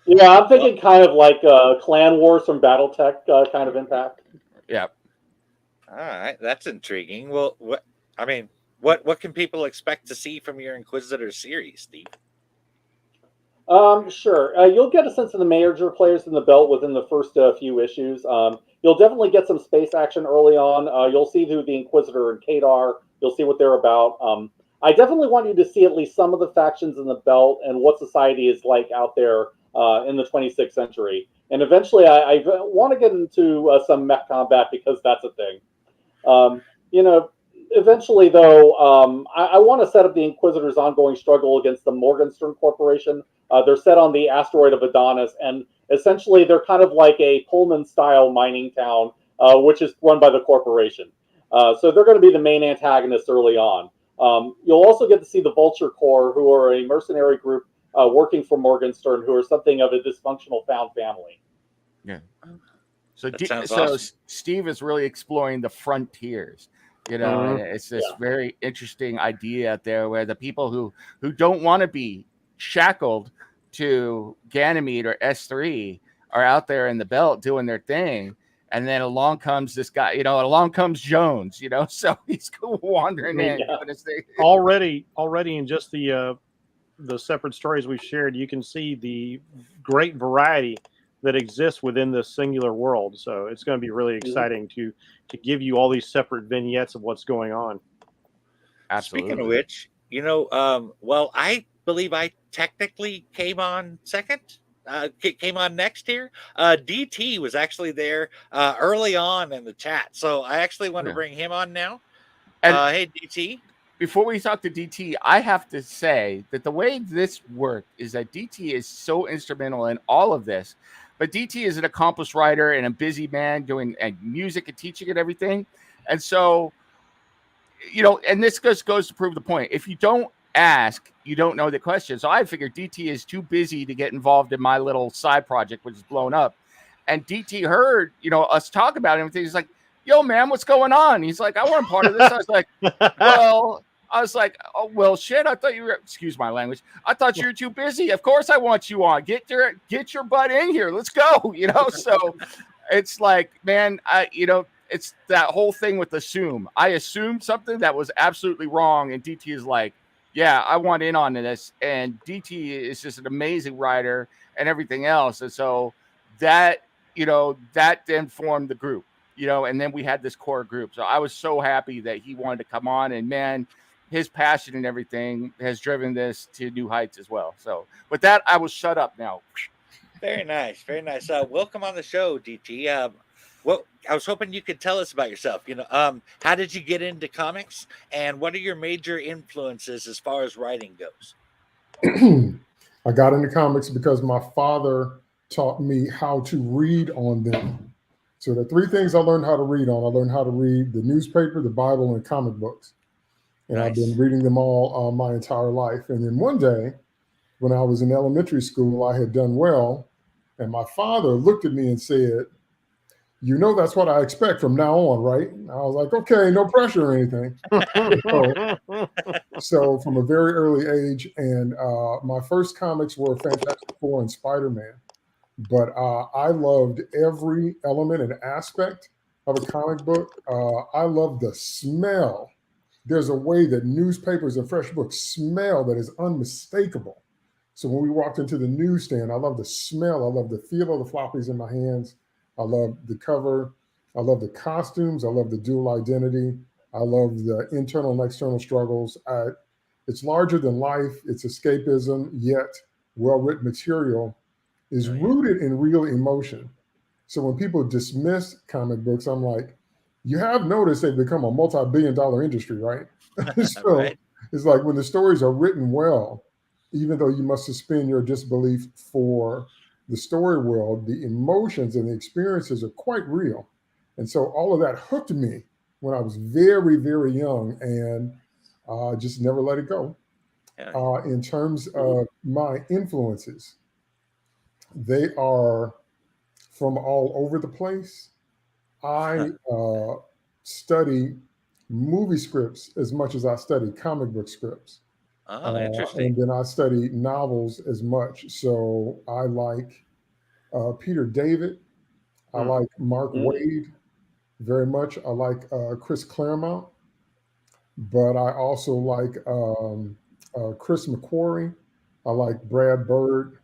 yeah, I'm thinking kind of like Clan Wars from BattleTech kind of impact. Yeah. All right, that's intriguing. Well, what can people expect to see from your Inquisitor series, Steve? Sure. You'll get a sense of the major players in the belt within the first few issues. You'll definitely get some space action early on. You'll see who the Inquisitor and Kadar. You'll see what they're about. I definitely want you to see at least some of the factions in the belt and what society is like out there in the 26th century. And eventually, I want to get into some mech combat because that's a thing. Eventually, though, I want to set up the Inquisitor's ongoing struggle against the Morgenstern Corporation. They're set on the asteroid of Adonis, and essentially they're kind of like a Pullman-style mining town, which is run by the corporation. So they're going to be the main antagonists early on. You'll also get to see the Vulture Corps, who are a mercenary group working for Morgenstern, who are something of a dysfunctional found family. Yeah. So awesome. Steve is really exploring the frontiers. And it's this very interesting idea out there where the people who don't want to be shackled to Ganymede or S3 are out there in the belt doing their thing. And then along comes this guy, along comes Jones, so he's wandering in. Already in just the separate stories we've shared, you can see the great variety that exists within this singular world. So it's going to be really exciting to give you all these separate vignettes of what's going on. Absolutely. Speaking of which, I believe I technically came on second. Came on next here. DT was actually there early on in the chat, so I actually want to bring him on now. Hey, DT. Before we talk to DT, I have to say that the way this worked is that DT is so instrumental in all of this. But DT is an accomplished writer and a busy man doing music and teaching and everything. And so, and this goes to prove the point. If you don't ask, you don't know the question. So I figured DT is too busy to get involved in my little side project, which is blown up. And DT heard, us talk about everything. He's like, yo, man, what's going on? He's like, I want part of this. I was like, oh, well, shit. I thought you were, excuse my language. I thought you were too busy. Of course I want you on. Get your butt in here. Let's go. So it's like, man, it's that whole thing with assume. I assumed something that was absolutely wrong. And DT is like, yeah, I want in on this. And DT is just an amazing writer and everything else. And so that then formed the group, and then we had this core group. So I was so happy that he wanted to come on, and man, his passion and everything has driven this to new heights as well. So with that, I will shut up now. Very nice. Very nice. Welcome on the show, DT. I was hoping you could tell us about yourself. How did you get into comics, and what are your major influences as far as writing goes? I got into comics because my father taught me how to read on them. So the three things I learned how to read on. I learned how to read the newspaper, the Bible, and comic books. And nice. I've been reading them all my entire life. And then one day, when I was in elementary school, I had done well. And my father looked at me and said, that's what I expect from now on, right? And I was like, okay, no pressure or anything. So from a very early age, and my first comics were Fantastic Four and Spider-Man. But I loved every element and aspect of a comic book. I love the smell. There's a way that newspapers and fresh books smell that is unmistakable. So when we walked into the newsstand, I love the smell. I love the feel of the floppies in my hands. I love the cover. I love the costumes. I love the dual identity. I love the internal and external struggles. it's larger than life. It's escapism, yet well-written material is rooted in real emotion. So when people dismiss comic books, I'm like, you have noticed they've become a multi-billion-dollar industry, right? So Right. it's like when the stories are written well, even though you must suspend your disbelief for the story world, the emotions and the experiences are quite real. And so all of that hooked me when I was very, very young, and just never let it go. In terms of my influences, they are from all over the place. I study movie scripts as much as I study comic book scripts. Oh, interesting. And then I study novels as much. So I like Peter David. I like Mark Waid very much. I like Chris Claremont, but I also like Chris McQuarrie. I like Brad Bird.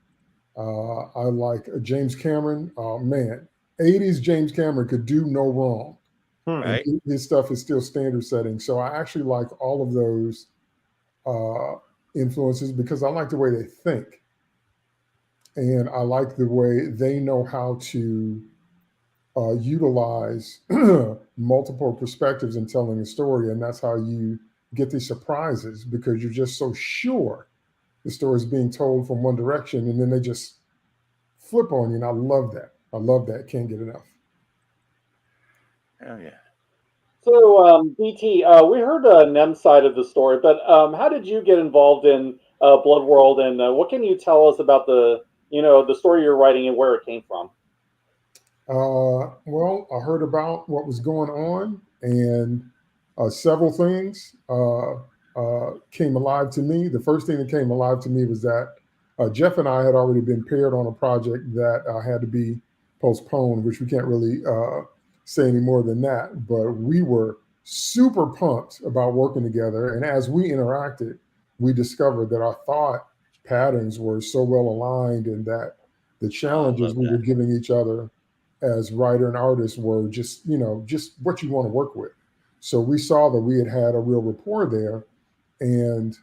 I like James Cameron. Man, 80s James Cameron could do no wrong. And Right. his stuff is still standard setting. So I actually like all of those influences because I like the way they think. And I like the way they know how to utilize multiple perspectives in telling a story. And that's how you get these surprises, because you're just so sure the story is being told from one direction, and then they just flip on you. And I love that. I love that. Can't get enough. Oh, yeah. So, BT, we heard Nem's side of the story, but how did you get involved in Bloodworld, and what can you tell us about the story you're writing and where it came from? Well, I heard about what was going on, and several things came alive to me. The first thing that came alive to me was that Jeff and I had already been paired on a project that had to be postponed, which we can't really say any more than that. But we were super pumped about working together. And as we interacted, we discovered that our thought patterns were so well aligned, and that the challenges we were giving each other as writer and artist were just what you want to work with. So we saw that we had a real rapport there. And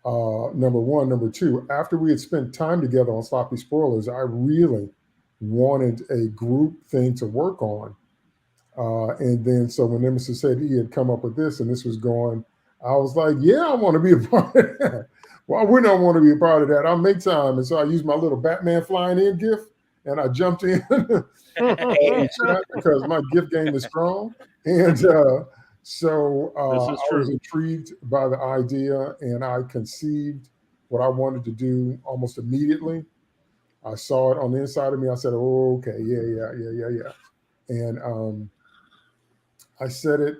number one. Number two, after we had spent time together on Sloppy Spoilers, I really wanted a group thing to work on. And then so when Nemesis said he had come up with this and this was going, I was like, yeah, I want to be a part of that. Why wouldn't I want to be a part of that? I'll make time. And so I used my little Batman flying in gif, and I jumped in because my gift game is strong. And so I was intrigued by the idea, and I conceived what I wanted to do almost immediately. I saw it on the inside of me. I said, oh, okay, yeah. And I said it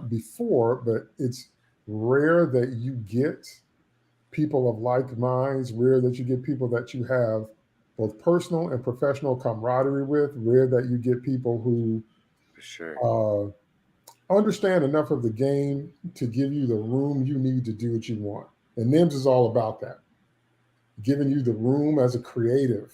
before, but it's rare that you get people of like minds, rare that you get people that you have both personal and professional camaraderie with, rare that you get people who understand enough of the game to give you the room you need to do what you want. And NIMS is all about that, giving you the room as a creative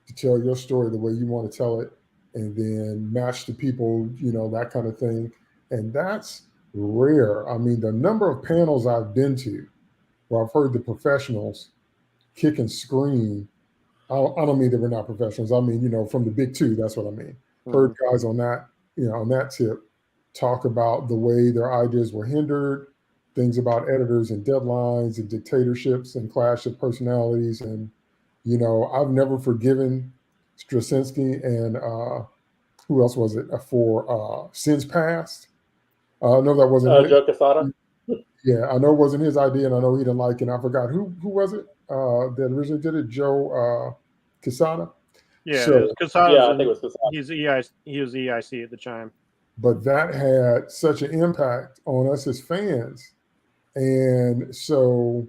to tell your story the way you want to tell it, and then match the people, that kind of thing. And that's rare. I mean, the number of panels I've been to where I've heard the professionals kick and scream. I don't mean that we're not professionals. I mean, from the big two, that's what I mean. Heard guys on that, on that tip talk about the way their ideas were hindered, things about editors and deadlines and dictatorships and clash of personalities. And, I've never forgiven Straczynski and who else was it for Sins Past. I know that wasn't Joe Quesada. Yeah, I know it wasn't his idea, and I know he didn't like it. And I forgot who was it that originally did it. Joe Quesada. Yeah, so, Quesada. Yeah, I think it was Quesada. He was EIC at the time. But that had such an impact on us as fans, and so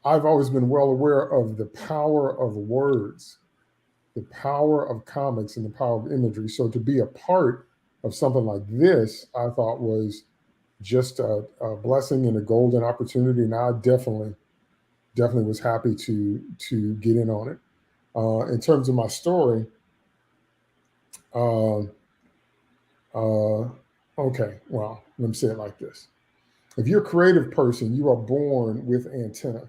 I've always been well aware of the power of words, the power of comics, and the power of imagery. So to be a part of something like this, I thought was just a blessing and a golden opportunity. And I definitely was happy to get in on it. In terms of my story, okay, well, let me say it like this. If you're a creative person, you are born with antenna.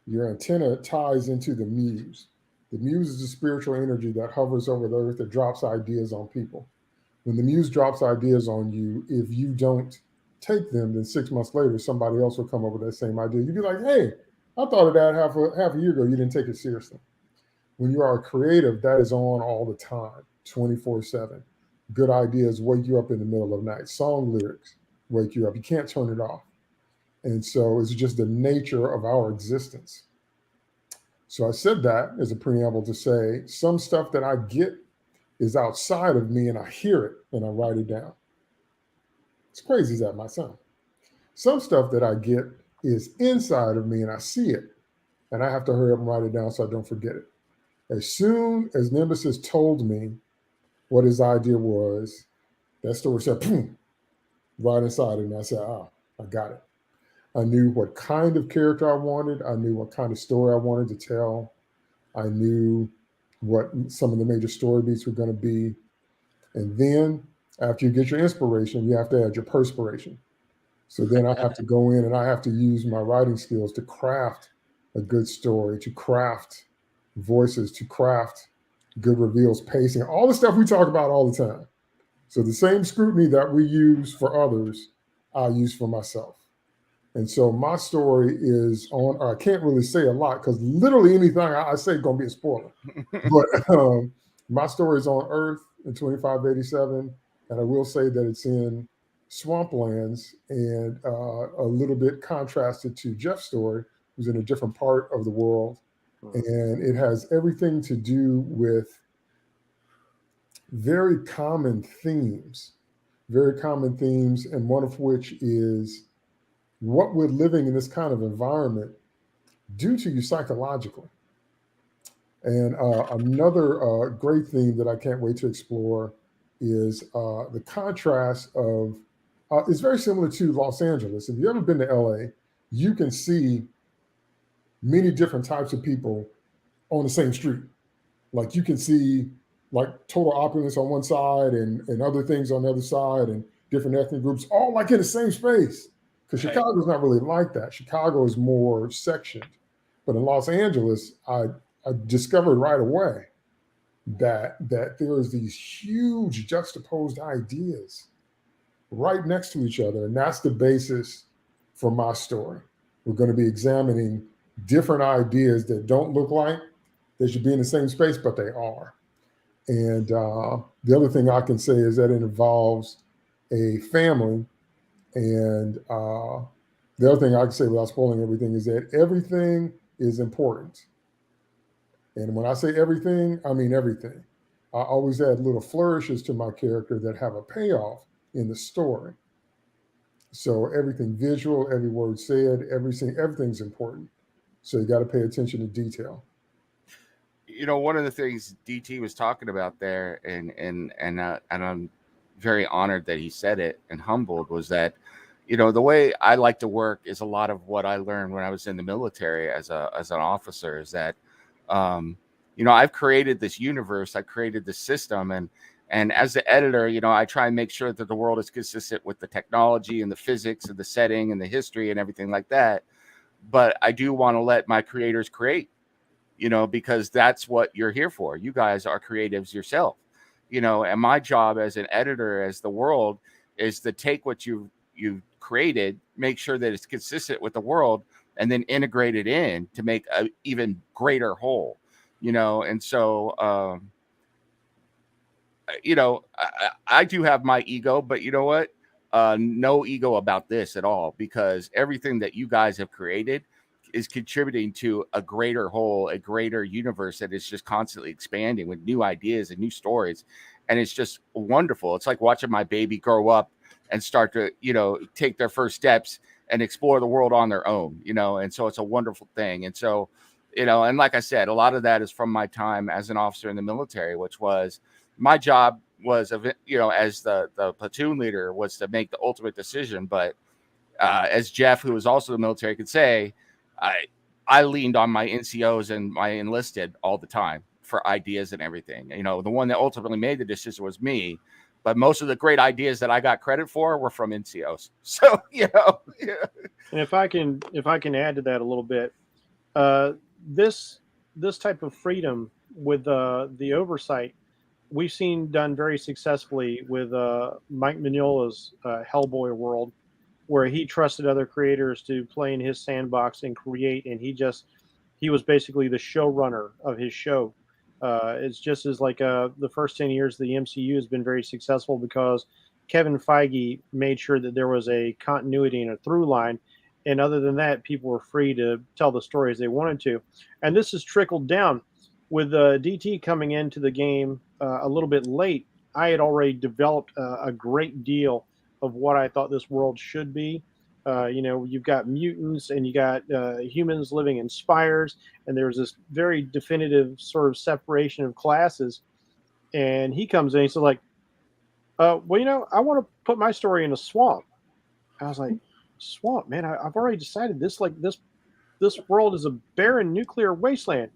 Your antenna ties into the muse. The muse is the spiritual energy that hovers over the earth that drops ideas on people. When the muse drops ideas on you, if you don't take them, then 6 months later, somebody else will come up with that same idea. You'd be like, hey, I thought of that half a year ago. You didn't take it seriously. When you are a creative, that is on all the time, 24/7. Good ideas wake you up in the middle of the night. Song lyrics wake you up. You can't turn it off. And so it's just the nature of our existence. So I said that as a preamble to say some stuff that I get is outside of me and I hear it and I write it down. It's crazy as that might sound. Some stuff that I get is inside of me and I see it and I have to hurry up and write it down so I don't forget it. As soon as Nemesis told me what his idea was, that story said, boom, right inside of me. I said, I got it. I knew what kind of character I wanted. I knew what kind of story I wanted to tell. I knew what some of the major story beats were going to be. And then after you get your inspiration, you have to add your perspiration. So then I have to go in and I have to use my writing skills to craft a good story, to craft voices, to craft good reveals, pacing, all the stuff we talk about all the time. So the same scrutiny that we use for others, I use for myself. And so my story is on, I can't really say a lot because literally anything I say is going to be a spoiler. But my story is on Earth in 2587. And I will say that it's in swamplands and a little bit contrasted to Jeff's story, who's in a different part of the world. And it has everything to do with very common themes, and one of which is what would living in this kind of environment do to you psychologically. And another great theme that I can't wait to explore is the contrast of, it's very similar to Los Angeles. If you've ever been to LA, you can see many different types of people on the same street. Like you can see like total opulence on one side and other things on the other side and different ethnic groups all like in the same space. Because Chicago's not really like that. Chicago is more sectioned. But in Los Angeles, I discovered right away that there is these huge juxtaposed ideas right next to each other. And that's the basis for my story. We're going to be examining different ideas that don't look like they should be in the same space, but they are. And the other thing I can say is that it involves a family. And the other thing I can say without spoiling everything is that everything is important. And when I say everything, I mean everything. I always add little flourishes to my character that have a payoff in the story. So everything visual, every word said, everything's important. So you got to pay attention to detail. You know, one of the things DT was talking about there, and I'm very honored that he said it and humbled, was that, you know, the way I like to work is a lot of what I learned when I was in the military as an officer, is that, you know, I've created this universe, I created this system, and as the editor, you know, I try and make sure that the world is consistent with the technology and the physics and the setting and the history and everything like that. But I do want to let my creators create, you know, because that's what you're here for. You guys are creatives yourself, you know, and my job as an editor, as the world, is to take what you've created, make sure that it's consistent with the world, and then integrate it in to make an even greater whole, you know. And so, you know, I do have my ego, but you know what? No ego about this at all, because everything that you guys have created is contributing to a greater whole, a greater universe that is just constantly expanding with new ideas and new stories. And it's just wonderful. It's like watching my baby grow up and start to, you know, take their first steps and explore the world on their own, you know. And so it's a wonderful thing. And so, you know, and like I said, a lot of that is from my time as an officer in the military, which was my job was, you know, as the platoon leader, was to make the ultimate decision. But as Jeff, who was also the military, could say, I leaned on my NCOs and my enlisted all the time for ideas and everything. You know, the one that ultimately made the decision was me, But most of the great ideas that I got credit for were from NCOs. So, you know. Yeah. And if I can add to that a little bit, this type of freedom with the oversight we've seen done very successfully with Mike Mignola's Hellboy world, where he trusted other creators to play in his sandbox and create, and he was basically the showrunner of his show. It's just as like the first 10 years of the MCU has been very successful because Kevin Feige made sure that there was a continuity and a through line. And other than that, people were free to tell the stories they wanted to. And this has trickled down. With DT coming into the game a little bit late, I had already developed a great deal of what I thought this world should be. You've got mutants and you got humans living in spires, and there's this very definitive sort of separation of classes. And he comes in, he's like, I want to put my story in a swamp. I was like, swamp, man, I've already decided this world is a barren nuclear wasteland.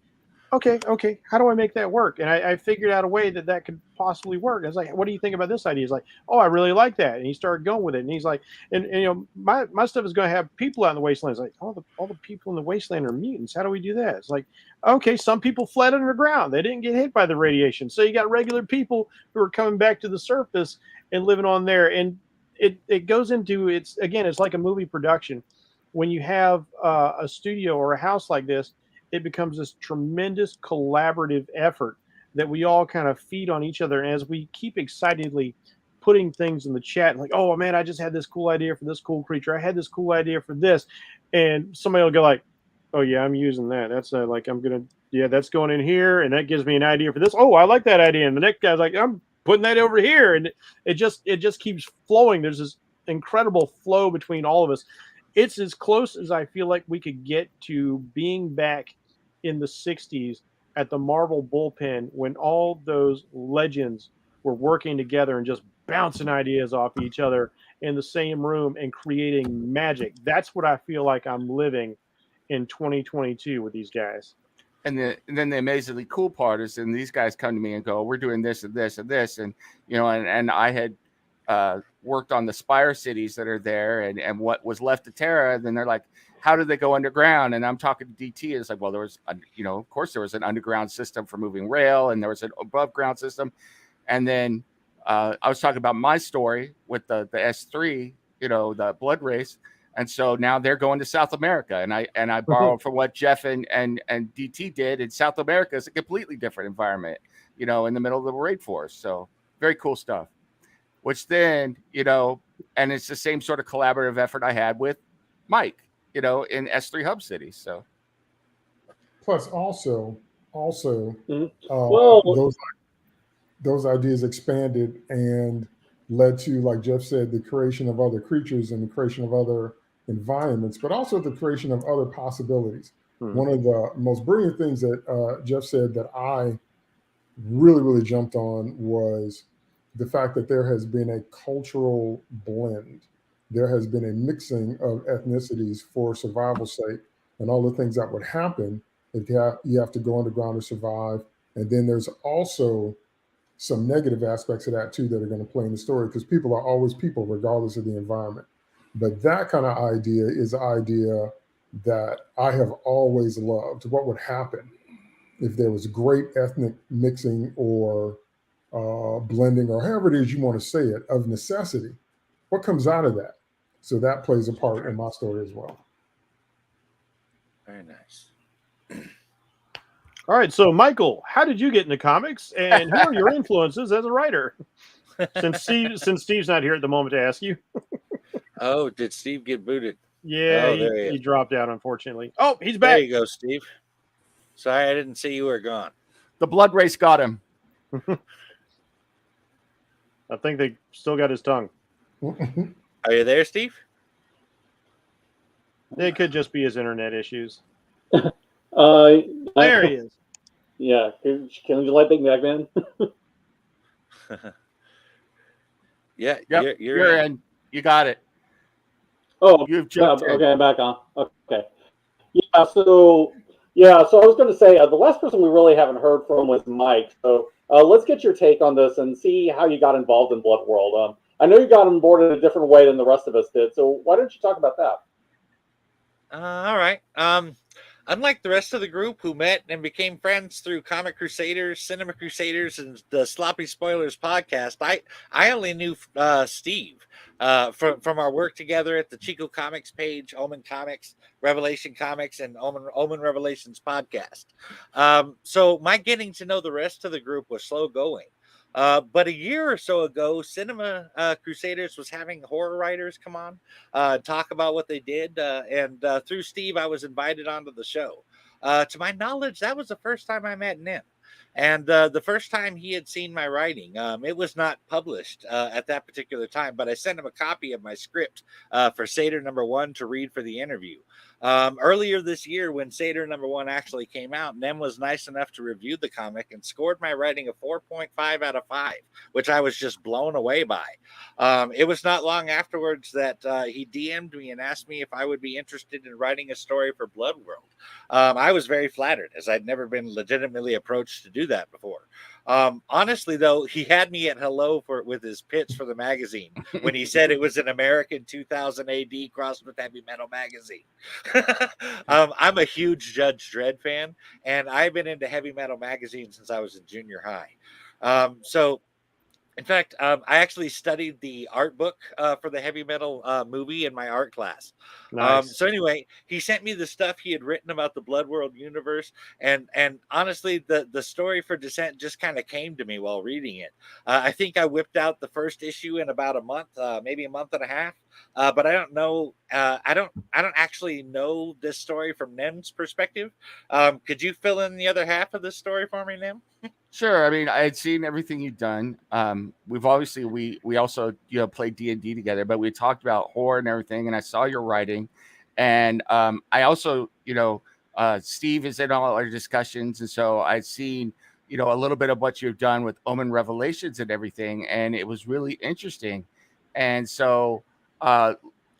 Okay. How do I make that work? And I figured out a way that could possibly work. I was like, what do you think about this idea? He's like, oh, I really like that. And he started going with it. And he's like, and my stuff is going to have people out in the wasteland. It's like, all the people in the wasteland are mutants. How do we do that? It's like, okay, some people fled underground. They didn't get hit by the radiation. So you got regular people who are coming back to the surface and living on there. And it goes into, it's like a movie production. When you have a studio or a house like this, it becomes this tremendous collaborative effort that we all kind of feed on each other. And as we keep excitedly putting things in the chat, like, oh man, I just had this cool idea for this cool creature. I had this cool idea for this. And somebody will go like, oh yeah, I'm using that. That's that's going in here. And that gives me an idea for this. Oh, I like that idea. And the next guy's like, I'm putting that over here. And it just keeps flowing. There's this incredible flow between all of us. It's as close as I feel like we could get to being back in the 60s at the Marvel bullpen when all those legends were working together and just bouncing ideas off each other in the same room and creating magic. That's what I feel like I'm living in 2022 with these guys. And then the amazingly cool part is, and these guys come to me and go, we're doing this and this and this. And, and I had worked on the Spire cities that are there and what was left of Terra. And then they're like, how did they go underground? And I'm talking to DT. It's like, well, there was, of course there was an underground system for moving rail, and there was an above ground system. And then I was talking about my story with the S3, the blood race. And so now they're going to South America, and I borrowed from what Jeff and DT did in South America. It's a completely different environment, in the middle of the raid force. So very cool stuff. Which then, and it's the same sort of collaborative effort I had with Mike, in S3 Hub Cities. So, plus also, well, those ideas expanded and led to, like Jeff said, the creation of other creatures and the creation of other environments, but also the creation of other possibilities. One of the most brilliant things that Jeff said that I really, really jumped on was the fact that there has been a cultural blend. There has been a mixing of ethnicities for survival's sake, and all the things that would happen if you have to go underground to survive. And then there's also some negative aspects of that too that are going to play in the story, because people are always people regardless of the environment. But that kind of idea is an idea that I have always loved. What would happen if there was great ethnic mixing or blending, or however it is you want to say it, of necessity? What comes out of that? So that plays a part in my story as well. Very nice. All right, so Michael, how did you get into comics, and who are your influences as a writer? Since Steve's not here at the moment to ask you. Oh, did Steve get booted? Yeah, he dropped out, unfortunately. Oh, he's back. There you go, Steve. Sorry, I didn't see you were gone. The blood race got him. I think they still got his tongue. Are you there, Steve? It could just be his internet issues. There There he is. Yeah, can you let Big Mac man? Yeah, Yep, you're in. You got it. Oh, You've jumped in. okay, I'm back on. Okay. So I was going to say the last person we really haven't heard from was Mike. So Let's get your take on this and see how you got involved in Bloodworld. I know you got on board in a different way than the rest of us did, so why don't you talk about that? All right. Unlike the rest of the group who met and became friends through Comic Crusaders, Cinema Crusaders, and the Sloppy Spoilers podcast, I only knew Steve from our work together at the Chico Comics page, Omen Comics, Revelation Comics, and Omen Revelations podcast. So my getting to know the rest of the group was slow going. But a year or so ago, Cinema Crusaders was having horror writers come on, talk about what they did. And through Steve, I was invited onto the show. To my knowledge, that was the first time I met Nim. And the first time he had seen my writing. It was not published at that particular time, but I sent him a copy of my script for Seder #1 to read for the interview. Earlier this year, when Seder #1 actually came out, Nem was nice enough to review the comic and scored my writing a 4.5 out of 5, which I was just blown away by. It was not long afterwards that he DM'd me and asked me if I would be interested in writing a story for Bloodworld. I was very flattered, as I'd never been legitimately approached to do that before. Honestly, though, he had me at hello with his pitch for the magazine when he said it was an American 2000 AD crossed with heavy metal magazine. I'm a huge Judge Dredd fan, and I've been into heavy metal magazines since I was in junior high. In fact, I actually studied the art book for the heavy metal movie in my art class. Nice. So anyway, he sent me the stuff he had written about the Bloodworld universe, and honestly, the story for Descent just kind of came to me while reading it. I think I whipped out the first issue in about a month, maybe a month and a half. But I don't know. I don't actually know this story from Nem's perspective. Could you fill in the other half of this story for me, Nem? Sure. I mean, I had seen everything you've done. We've obviously we also played D&D together, but we talked about horror and everything. And I saw your writing, and I also Steve is in all our discussions, and so I've seen a little bit of what you've done with Omen Revelations and everything, and it was really interesting. And so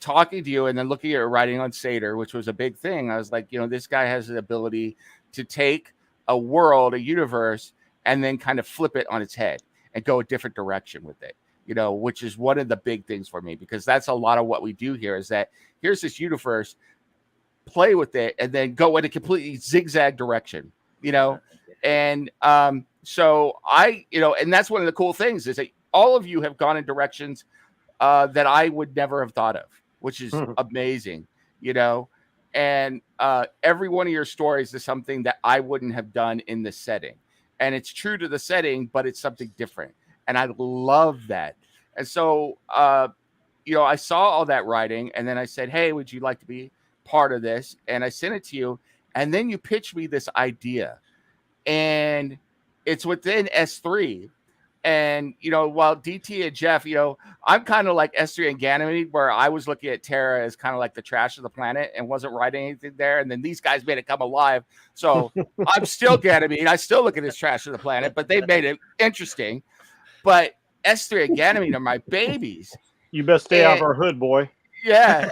talking to you and then looking at your writing on Seder, which was a big thing, I was like, this guy has the ability to take a world, a universe, and then kind of flip it on its head and go a different direction with it, which is one of the big things for me, because that's a lot of what we do here is that here's this universe, play with it, and then go in a completely zigzag direction, and so and that's one of the cool things is that all of you have gone in directions that I would never have thought of, which is amazing, and every one of your stories is something that I wouldn't have done in the setting. And it's true to the setting, but it's something different. And I love that. And so, I saw all that writing, and then I said, hey, would you like to be part of this? And I sent it to you. And then you pitched me this idea. And it's within S3. And, while DT and Jeff, I'm kind of like S3 and Ganymede, where I was looking at Terra as kind of like the trash of the planet and wasn't writing anything there. And then these guys made it come alive. So I'm still Ganymede. I still look at this trash of the planet, but they made it interesting. But S3 and Ganymede are my babies. You best stay out of our hood, boy. Yeah.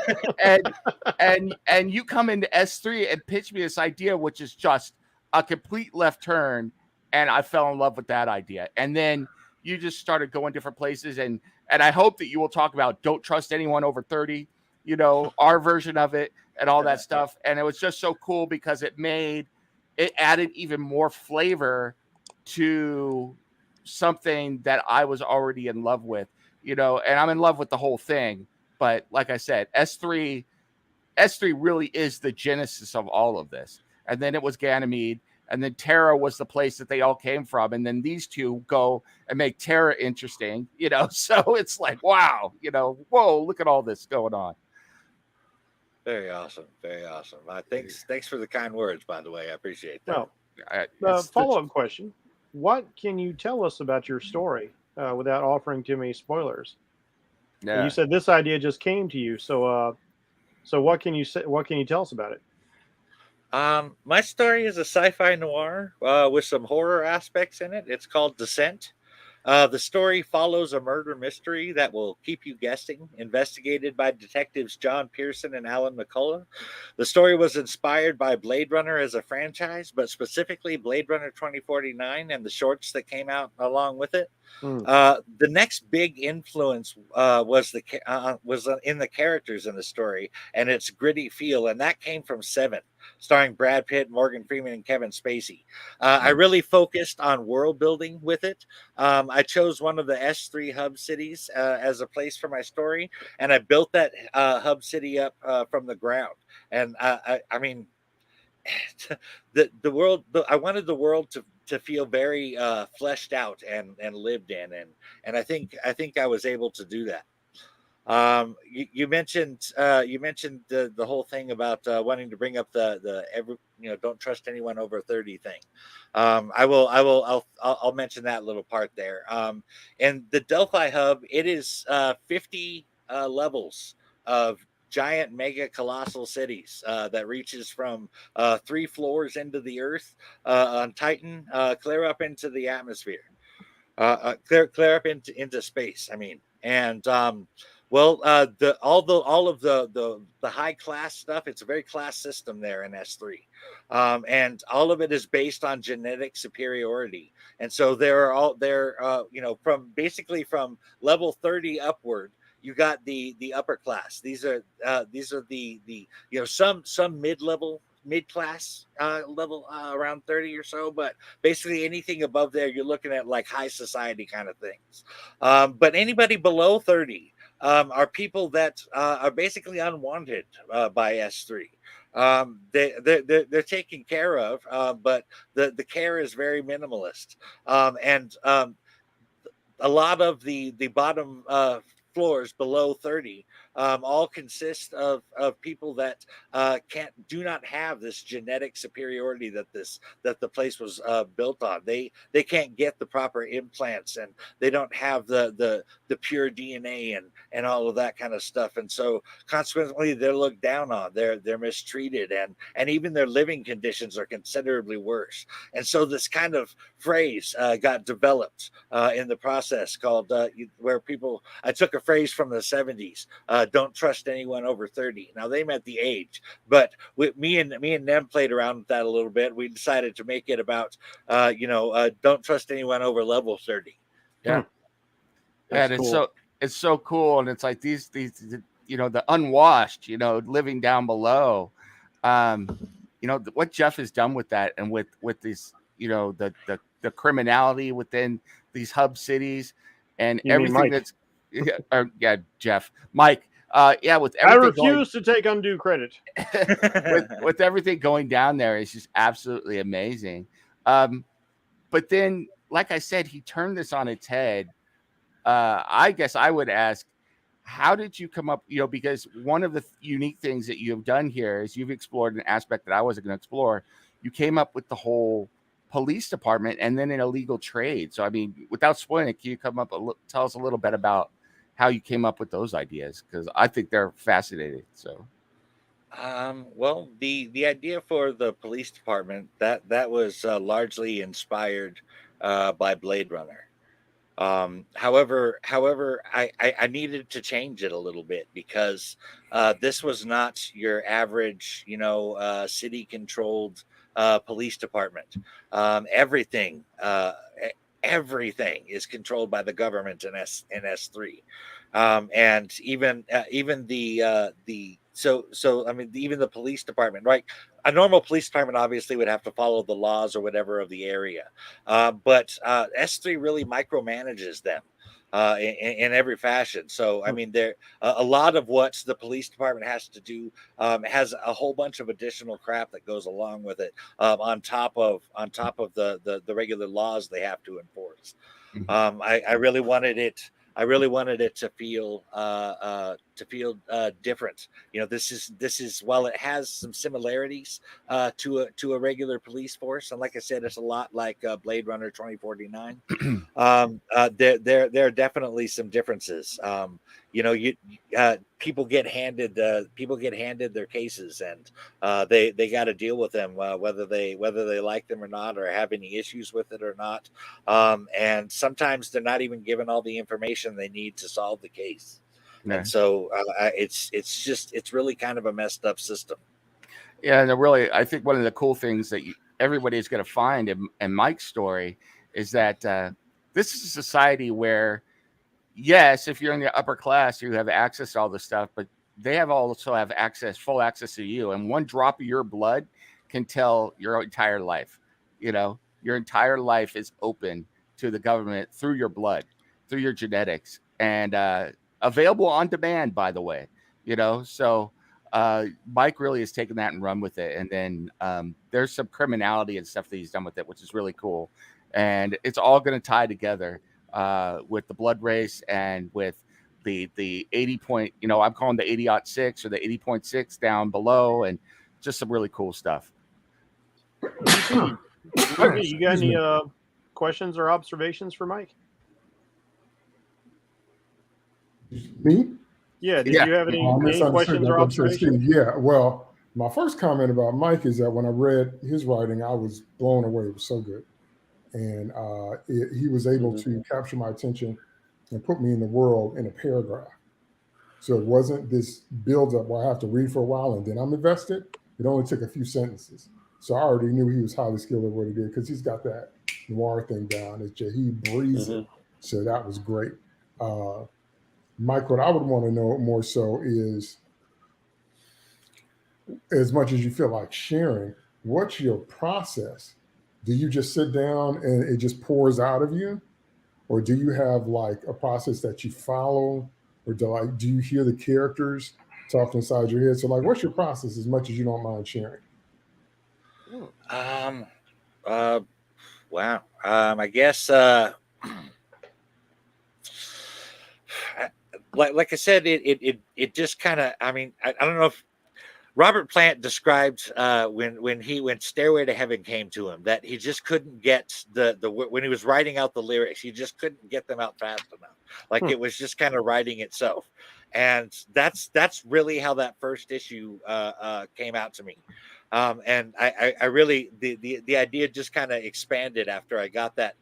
And you come into S3 and pitch me this idea, which is just a complete left turn. And I fell in love with that idea. And then you just started going different places. And I hope that you will talk about don't trust anyone over 30, our version of it and all that stuff. And it was just so cool because it added even more flavor to something that I was already in love with, and I'm in love with the whole thing. But like I said, S3 really is the genesis of all of this. And then it was Ganymede. And then Terra was the place that they all came from. And then these two go and make Terra interesting, So it's like, wow, whoa, look at all this going on. Very awesome. Very awesome. Thanks for the kind words, by the way. I appreciate that. Well, follow-up question. What can you tell us about your story without offering too many spoilers? Yeah. You said this idea just came to you. So what can you say? What can you tell us about it? My story is a sci-fi noir with some horror aspects in it. It's called Descent. The story follows a murder mystery that will keep you guessing, investigated by detectives John Pearson and Alan McCullough. The story was inspired by Blade Runner as a franchise, but specifically Blade Runner 2049 and the shorts that came out along with it. The next big influence was in the characters in the story and its gritty feel, and that came from Seven, starring Brad Pitt, Morgan Freeman, and Kevin Spacey. I really focused on world building with it. I chose one of the S3 hub cities as a place for my story, and I built that hub city up from the ground. And I mean, the world. I wanted the world to feel very fleshed out and lived in, and I think I was able to do that. You mentioned the whole thing about wanting to bring up the every don't trust anyone over 30 thing. I'll mention that little part there. And the Delphi hub, it is 50 levels of giant mega colossal cities that reaches from 3 floors into the earth on Titan, clear up into the atmosphere, clear up into space. I mean, and well, all of the high class stuff, it's a very class system there in S3, and all of it is based on genetic superiority. And so from basically from level 30 upward, you got the upper class. These are the some mid class level around 30 or so, but basically anything above there, you're looking at like high society kind of things. But anybody below 30 are people that are basically unwanted by S3. They're taken care of, but the care is very minimalist, and a lot of the bottom floors below 30 all consist of people that do not have this genetic superiority that the place was built on. They can't get the proper implants, and they don't have the pure DNA and all of that kind of stuff, and so consequently they're looked down on. They're mistreated, and even their living conditions are considerably worse. And so this kind of phrase got developed in the process called where people, I took a phrase from the 70s, don't trust anyone over 30. Now they meant the age, but me and Nem played around with that a little bit. We decided to make it about don't trust anyone over level 30. Yeah. That's And cool. it's so cool, and it's like these the unwashed, living down below. What Jeff has done with that, and with these, the criminality within these hub cities, and You mean everything Mike? that's Jeff, Mike, with I everything refuse to take undue credit. with everything going down there, it's just absolutely amazing. But then, like I said, he turned this on its head. I guess I would ask, how did you come up? Because one of the unique things that you have done here is you've explored an aspect that I wasn't going to explore. You came up with the whole police department and then an illegal trade. So, I mean, without spoiling it, can you tell us a little bit about how you came up with those ideas? Because I think they're fascinating. So, well, the idea for the police department that was largely inspired by Blade Runner. However, I needed to change it a little bit because this was not your average, city-controlled police department. Everything is controlled by the government in S3, and even I mean, even the police department, right? A normal police department obviously would have to follow the laws or whatever of the area, but S3 really micromanages them in every fashion. So, I mean, there a lot of what the police department has to do has a whole bunch of additional crap that goes along with it, on top of the regular laws they have to enforce. I really wanted it. I really wanted it to feel different. This is while it has some similarities to a regular police force, and like I said, it's a lot like Blade Runner 2049. There are definitely some differences. people get handed their cases, and they got to deal with them, whether they like them or not, or have any issues with it or not. And sometimes they're not even given all the information they need to solve the case. Yeah. And so it's really kind of a messed up system. Yeah, and really, I think one of the cool things that everybody's going to find in Mike's story is that this is a society where, yes, if you're in the upper class, you have access to all this stuff, but they also have full access to you. And one drop of your blood can tell your entire life. Your entire life is open to the government through your blood, through your genetics, and available on demand, by the way. So Mike really has taken that and run with it. And then there's some criminality and stuff that he's done with it, which is really cool. And it's all going to tie together with the blood race and with the 80 point, I'm calling the 80.6 or the 80.6 down below, and just some really cool stuff. You got any questions or observations for Mike? Me? Yeah. Did you have any questions or observations? Yeah. Well, my first comment about Mike is that when I read his writing, I was blown away. It was so good. And he was able to capture my attention and put me in the world in a paragraph. So it wasn't this build-up where I have to read for a while and then I'm invested. It only took a few sentences. So I already knew he was highly skilled at what he did because he's got that noir thing down. He breathes it. So that was great. Mike, what I would want to know more so is, as much as you feel like sharing, what's your process? Do you just sit down and it just pours out of you? Or do you have like a process that you follow? Or do you hear the characters talking inside your head? So like, what's your process, as much as you don't mind sharing? Wow. I guess, like I said, it just kind of, I don't know if Robert Plant described when Stairway to Heaven came to him, that he just couldn't get when he was writing out the lyrics, he just couldn't get them out fast enough. Like it was just kind of writing itself. And that's really how that first issue came out to me. And I really, the idea just kind of expanded after I got that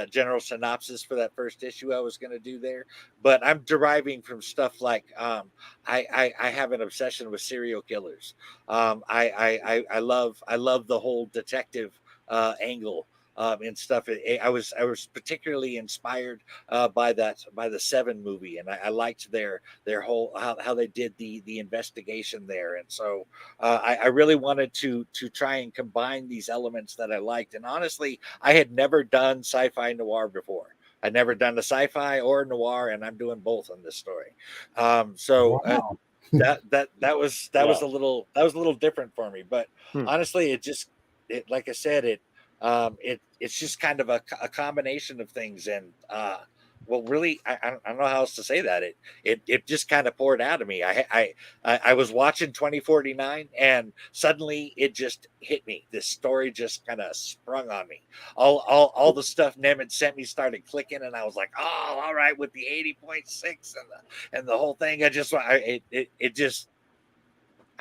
general synopsis for that first issue I was going to do there. But I'm deriving from stuff like I have an obsession with serial killers. I love the whole detective angle and stuff. I was particularly inspired by the Seven movie, and I liked their whole how they did the investigation there. And so I really wanted to try and combine these elements that I liked. And honestly, I had never done sci-fi noir before. I'd never done a sci-fi or noir, and I'm doing both on this story. So Wow. that was a little different for me. But honestly, like I said, it's just kind of a combination of things. And well, really, I don't know how else to say that. It just kind of poured out of me. I was watching 2049, and suddenly it just hit me. This story just kind of sprung on me. All the stuff Nem had sent me started clicking, and I was like, oh, all right, with the 80.6 and the whole thing. It just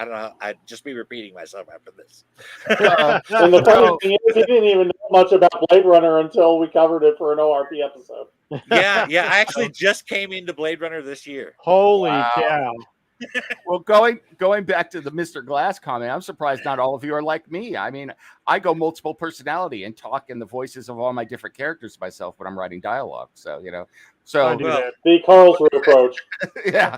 I don't know. I'd just be repeating myself after this. And the funny thing is, he didn't even know much about Blade Runner until we covered it for an ORP episode. Yeah. I actually just came into Blade Runner this year. Holy cow. Well, going back to the Mr. Glass comment, I'm surprised not all of you are like me. I mean, I go multiple personality and talk in the voices of all my different characters myself when I'm writing dialogue. So, I do that. The Carl's approach. Yeah.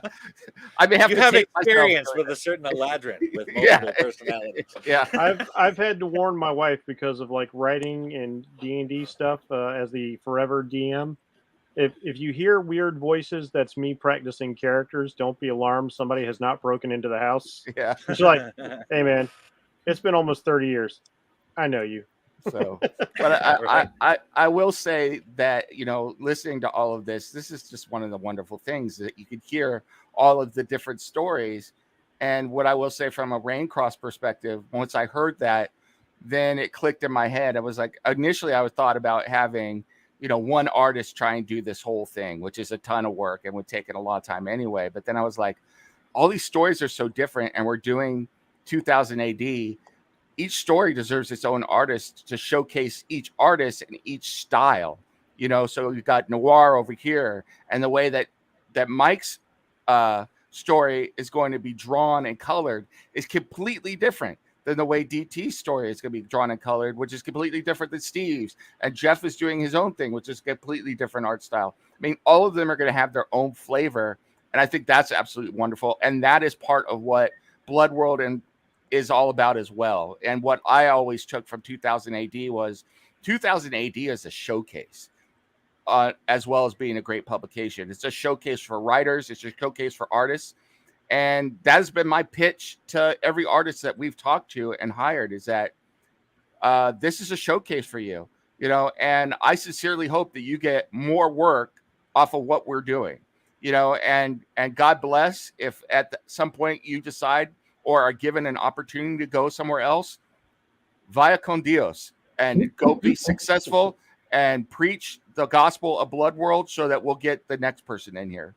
I may have you to have take experience myself with a certain Eladrin with multiple personalities. Yeah. I've had to warn my wife because of like writing and D&D stuff as the forever DM. If you hear weird voices, that's me practicing characters. Don't be alarmed. Somebody has not broken into the house. Yeah. She's like, hey man, it's been almost 30 years. I know you. So, but I will say that, listening to all of this is just one of the wonderful things that you could hear all of the different stories. And what I will say from a Raincross perspective, once I heard that, then it clicked in my head. I was like, initially I thought about having one artist try and do this whole thing, which is a ton of work and would take it a lot of time anyway. But then I was like, all these stories are so different, and we're doing 2000 AD. Each story deserves its own artist to showcase each artist and each style. So you've got noir over here, and the way that Mike's story is going to be drawn and colored is completely different than the way DT's story is going to be drawn and colored, which is completely different than Steve's. And Jeff is doing his own thing, which is completely different art style. I mean, all of them are going to have their own flavor, and I think that's absolutely wonderful. And that is part of what Bloodworld is all about as well. And what I always took from 2000 AD was 2000 AD as a showcase. As well as being a great publication. It's a showcase for writers. It's a showcase for artists. And that has been my pitch to every artist that we've talked to and hired, is that this is a showcase for you, and I sincerely hope that you get more work off of what we're doing, and God bless if at some point you decide or are given an opportunity to go somewhere else, vaya con Dios, and go be successful and preach the gospel of Bloodworld so that we'll get the next person in here,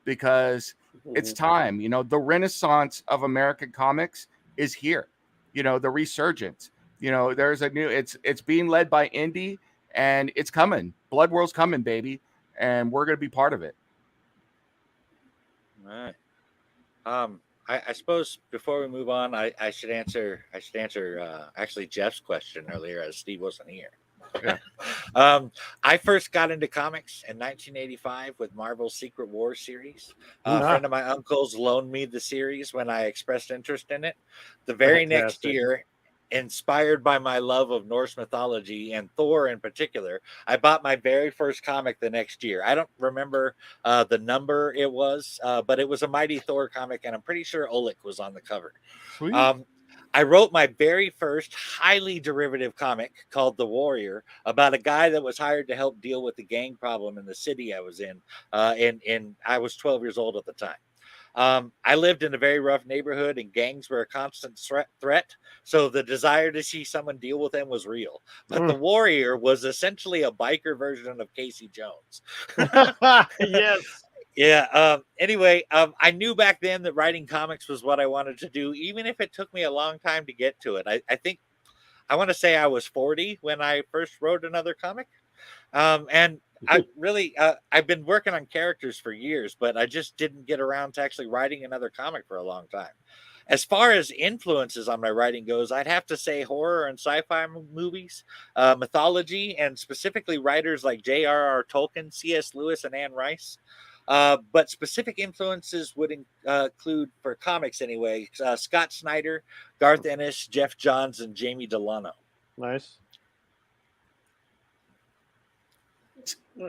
because it's time. The renaissance of American comics is here. The resurgence. There's a new. It's being led by indie, and it's coming. Bloodworld's coming, baby, and we're gonna be part of it. All right. I suppose before we move on, I should answer actually Jeff's question earlier, as Steve wasn't here. Yeah. I first got into comics in 1985 with Marvel's Secret Wars series. A friend of my uncle's loaned me the series when I expressed interest in it. The very next year, inspired by my love of Norse mythology and Thor in particular, I bought my very first comic the next year. I don't remember the number it was, but it was a Mighty Thor comic, and I'm pretty sure Oleg was on the cover. Sweet. I wrote my very first highly derivative comic called The Warrior, about a guy that was hired to help deal with the gang problem in the city I was in. I was 12 years old at the time. I lived in a very rough neighborhood, and gangs were a constant threat. So the desire to see someone deal with them was real. But The Warrior was essentially a biker version of Casey Jones. Yes. Yeah. Anyway, I knew back then that writing comics was what I wanted to do, even if it took me a long time to get to it. I think I want to say I was 40 when I first wrote another comic. And I really, I've been working on characters for years, but I just didn't get around to actually writing another comic for a long time. As far as influences on my writing goes, I'd have to say horror and sci-fi movies, mythology, and specifically writers like J.R.R. Tolkien, C.S. Lewis, and Anne Rice. But specific influences would include, for comics anyway, Scott Snyder, Garth Ennis, Jeff Johns, and Jamie Delano. Nice.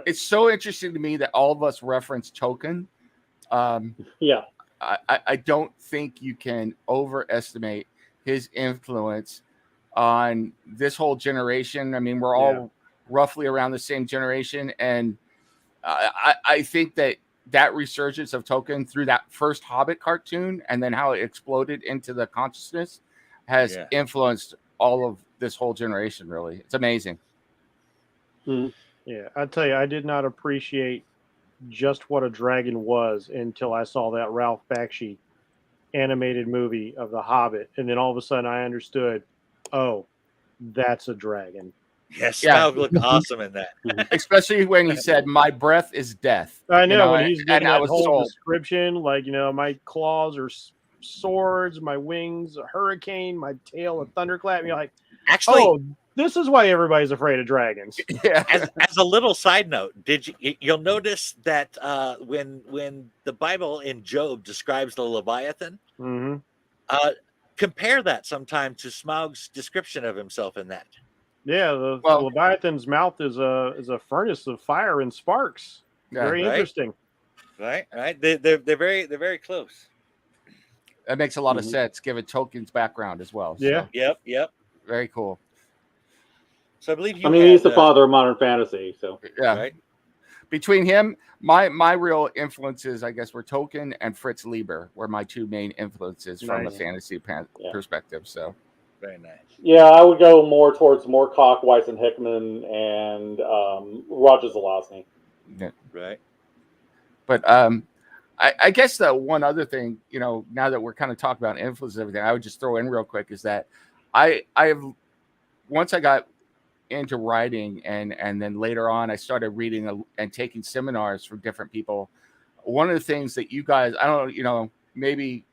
It's so interesting to me that all of us reference Tolkien. Yeah. I don't think you can overestimate his influence on this whole generation. I mean, we're all roughly around the same generation, and I think that resurgence of Tolkien through that first Hobbit cartoon and then how it exploded into the consciousness has influenced all of this whole generation. Really, it's amazing. Yeah, I tell you, I did not appreciate just what a dragon was until I saw that Ralph Bakshi animated movie of The Hobbit, and then all of a sudden I understood, oh, that's a dragon. Yes, Smaug looked awesome in that. Especially when he said, "My breath is death." I know, when he's giving that whole sold. description, like, my claws are swords, my wings a hurricane, my tail a thunderclap. And you're like, actually, oh, this is why everybody's afraid of dragons. Yeah. As a little side note, you'll notice that when the Bible in Job describes the Leviathan, compare that sometime to Smaug's description of himself in that. Yeah, the Leviathan's mouth is a furnace of fire and sparks. Very interesting. Right. They're very close. That makes a lot of sense, given Tolkien's background as well. Yeah. So. Yep. Very cool. So I believe he's the father of modern fantasy. So right. Between him, my real influences, I guess, were Tolkien and Fritz Lieber, were my two main influences from a fantasy perspective. So Very nice. Yeah, I would go more towards Moorcock, Weiss and Hickman, and Roger Zelazny. Yeah. Right. But I guess the one other thing, now that we're kind of talking about influence and everything, I would just throw in real quick is that I have, once I got into writing and then later on I started reading and taking seminars from different people. One of the things that you guys, I don't know, maybe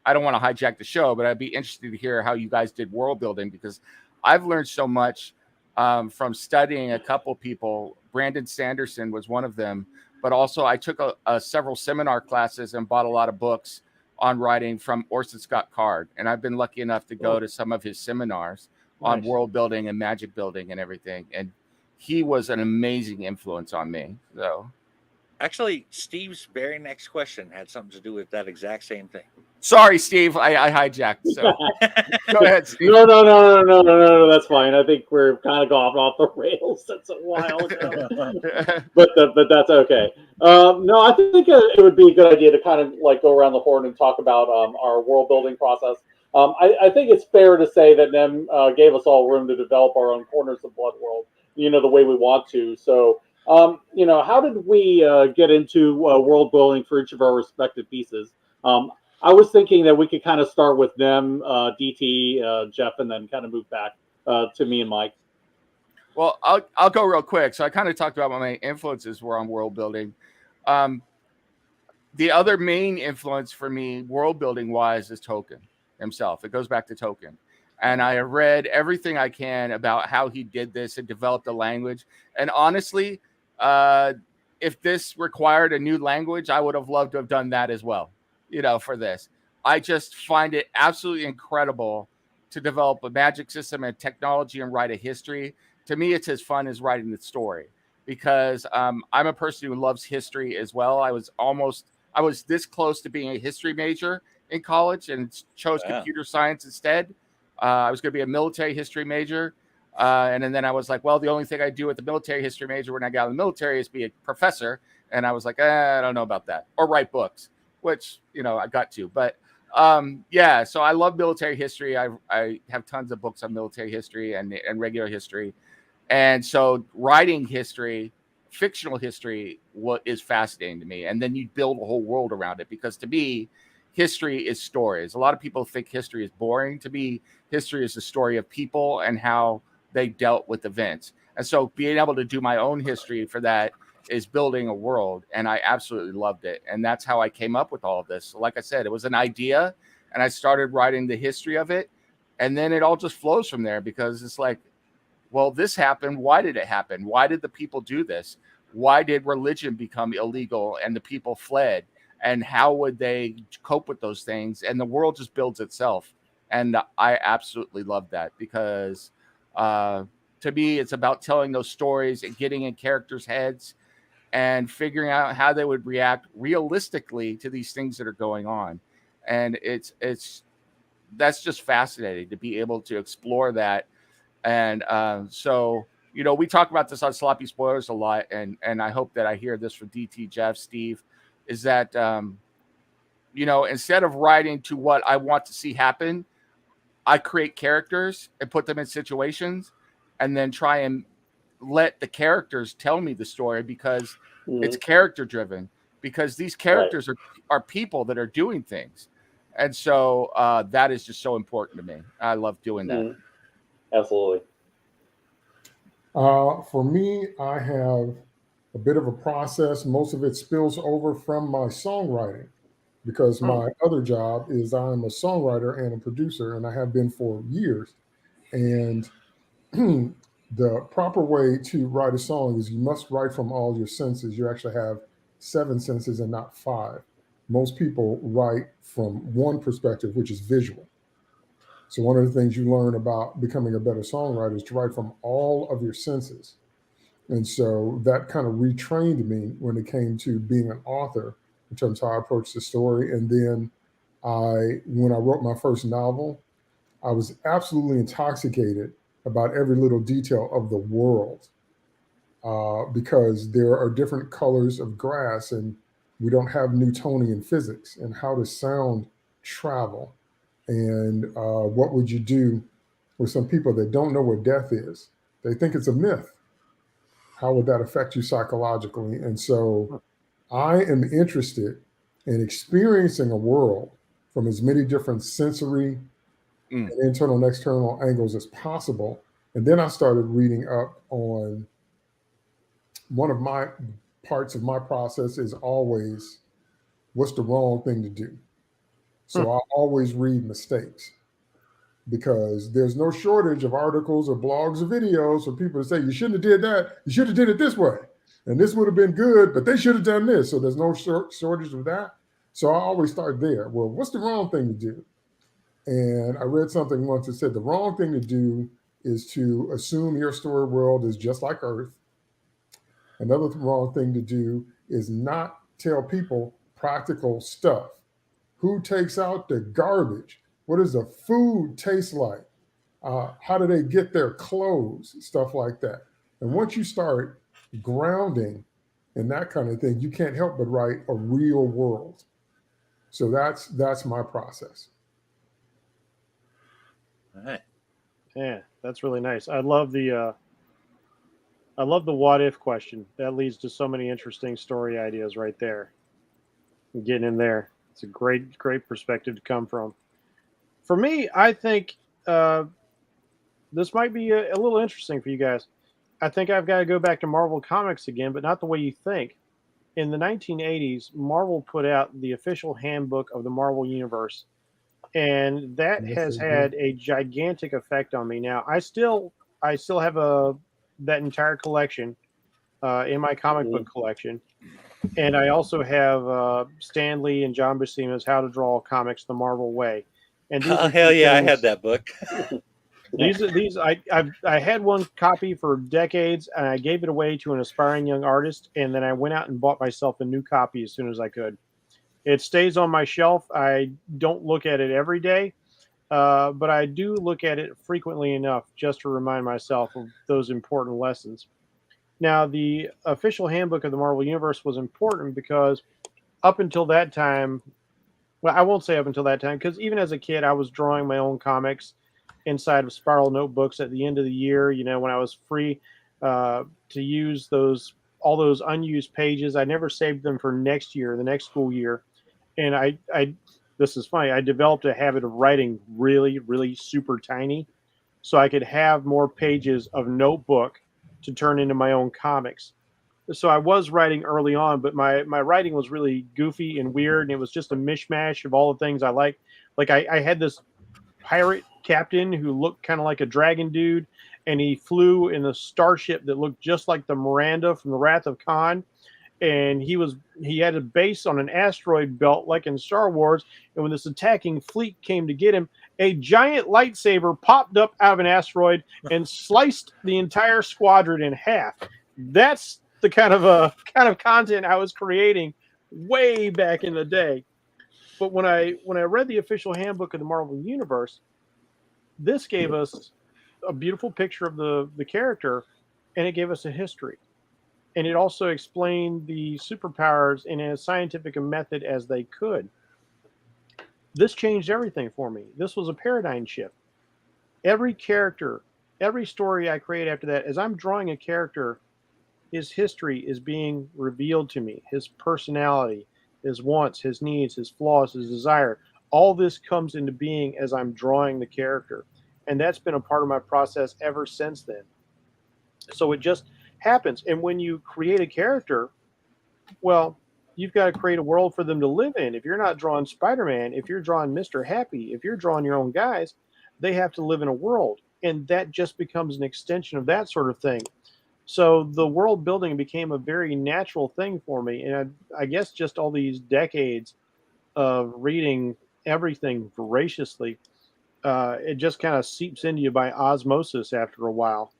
I don't want to hijack the show, but I'd be interested to hear how you guys did world building, because I've learned so much from studying a couple people. Brandon Sanderson was one of them, but also I took several seminar classes and bought a lot of books on writing from Orson Scott Card. And I've been lucky enough to go to some of his seminars on world building and magic building and everything. And he was an amazing influence on me. So actually, Steve's very next question had something to do with that exact same thing. Sorry, Steve, I hijacked. So go ahead, Steve. No, that's fine. I think we're kind of gone off the rails. That's a while ago, but that's okay. No, I think it would be a good idea to kind of like go around the horn and talk about our world building process. I think it's fair to say that Nem gave us all room to develop our own corners of Bloodworld, the way we want to. So, how did we get into world building for each of our respective pieces? I was thinking that we could kind of start with them, DT, Jeff, and then kind of move back to me and Mike. Well, I'll go real quick. So I kind of talked about what my influences were on world building. The other main influence for me, world building wise, is Tolkien himself. It goes back to Tolkien. And I have read everything I can about how he did this and developed a language. And honestly, if this required a new language, I would have loved to have done that as well. For this, I just find it absolutely incredible to develop a magic system and technology and write a history. To me, it's as fun as writing the story, because I'm a person who loves history as well. I was this close to being a history major in college and chose computer science instead. I was going to be a military history major. And then I was like, well, the only thing I do with the military history major when I got out of the military is be a professor. And I was like, I don't know about that, or write books, which, I got to, but so I love military history. I have tons of books on military history and regular history. And so writing history, fictional history, what is fascinating to me. And then you build a whole world around it, because to me, history is stories. A lot of people think history is boring. To me, history is the story of people and how they dealt with events. And so being able to do my own history for that is building a world, and I absolutely loved it. And that's how I came up with all of this. So like I said, it was an idea, and I started writing the history of it, and then it all just flows from there, because it's like, well, this happened. Why did it happen? Why did the people do this? Why did religion become illegal and the people fled? And how would they cope with those things? And the world just builds itself. And I absolutely love that, because to me, it's about telling those stories and getting in characters' heads and figuring out how they would react realistically to these things that are going on. And that's just fascinating to be able to explore that. And so, we talk about this on Sloppy Spoilers a lot, and I hope that I hear this from DT, Jeff, Steve, is that, instead of writing to what I want to see happen, I create characters and put them in situations and then try and let the characters tell me the story, because it's character driven, because these characters are people that are doing things. And so that is just so important to me. I love doing that. Absolutely. For me, I have a bit of a process. Most of it spills over from my songwriting, because my other job is I'm a songwriter and a producer, and I have been for years. And the proper way to write a song is you must write from all your senses. You actually have 7 senses and not 5. Most people write from one perspective, which is visual. So one of the things you learn about becoming a better songwriter is to write from all of your senses. And so that kind of retrained me when it came to being an author, in terms of how I approached the story. And then when I wrote my first novel, I was absolutely intoxicated about every little detail of the world, because there are different colors of grass, and we don't have Newtonian physics, and how does sound travel, and what would you do with some people that don't know what death is. They think it's a myth. How would that affect you psychologically? And so I am interested in experiencing a world from as many different sensory and internal and external angles as possible. And then I started reading up on one of my parts of my process is always what's the wrong thing to do. So I always read mistakes because there's no shortage of articles or blogs or videos for people to say, you shouldn't have did that. You should have did it this way. And this would have been good, but they should have done this. So there's no shortage of that. So I always start there. Well, what's the wrong thing to do? And I read something once that said the wrong thing to do is to assume your story world is just like Earth. Another wrong thing to do is not tell people practical stuff. Who takes out the garbage? What does the food taste like? How do they get their clothes? Stuff like that. And once you start grounding in that kind of thing, you can't help but write a real world. So that's my process. All right. Yeah, that's really nice. I love the what if question. That leads to so many interesting story ideas right there. Getting in there. It's a great perspective to come from. For me, I think this might be a little interesting for you guys. I think I've got to go back to Marvel Comics again, but not the way you think. In the 1980s, Marvel put out the official handbook of the Marvel Universe, and that has had a gigantic effect on me. Now, I still have that entire collection in my comic book collection. And I also have Stan Lee and John Buscema's How to Draw Comics the Marvel Way. And oh hell yeah, I had that book. I had one copy for decades, and I gave it away to an aspiring young artist, and then I went out and bought myself a new copy as soon as I could. It stays on my shelf. I don't look at it every day, but I do look at it frequently enough just to remind myself of those important lessons. Now, the official handbook of the Marvel Universe was important because up until that time, well, I won't say up until that time, because even as a kid, I was drawing my own comics inside of spiral notebooks at the end of the year, when I was free to use all those unused pages. I never saved them for next year, the next school year. And I this is funny, I developed a habit of writing really, really super tiny so I could have more pages of notebook to turn into my own comics. So I was writing early on, but my writing was really goofy and weird, and it was just a mishmash of all the things I liked. Like I had this pirate captain who looked kind of like a dragon dude, and he flew in a starship that looked just like the Miranda from the Wrath of Khan. And he had a base on an asteroid belt like in Star Wars. And when this attacking fleet came to get him, a giant lightsaber popped up out of an asteroid and sliced the entire squadron in half. That's the kind of content I was creating way back in the day. But when I read the official handbook of the Marvel Universe, this gave us a beautiful picture of the character, and it gave us a history. And it also explained the superpowers in as scientific a method as they could. This changed everything for me. This was a paradigm shift. Every character, every story I create after that, as I'm drawing a character, his history is being revealed to me. His personality, his wants, his needs, his flaws, his desire. All this comes into being as I'm drawing the character. And that's been a part of my process ever since then. So it just happens. And when you create a character, well, you've got to create a world for them to live in. If you're not drawing Spider-Man, if you're drawing Mr. Happy, if you're drawing your own guys, they have to live in a world. And that just becomes an extension of that sort of thing. So the world building became a very natural thing for me. And I guess just all these decades of reading everything voraciously, it just kind of seeps into you by osmosis after a while.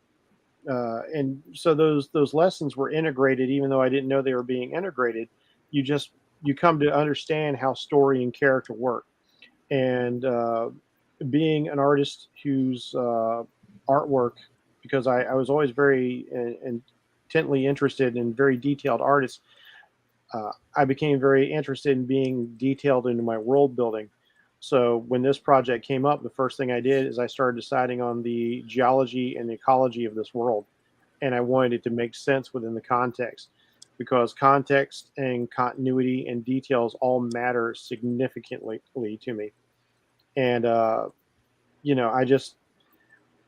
And so those lessons were integrated, even though I didn't know they were being integrated. You come to understand how story and character work. And being an artist whose artwork, because I was always very intently interested in very detailed artists, I became very interested in being detailed into my world building. So when this project came up, the first thing I did is I started deciding on the geology and the ecology of this world. And I wanted it to make sense within the context, because context and continuity and details all matter significantly to me. And, I just,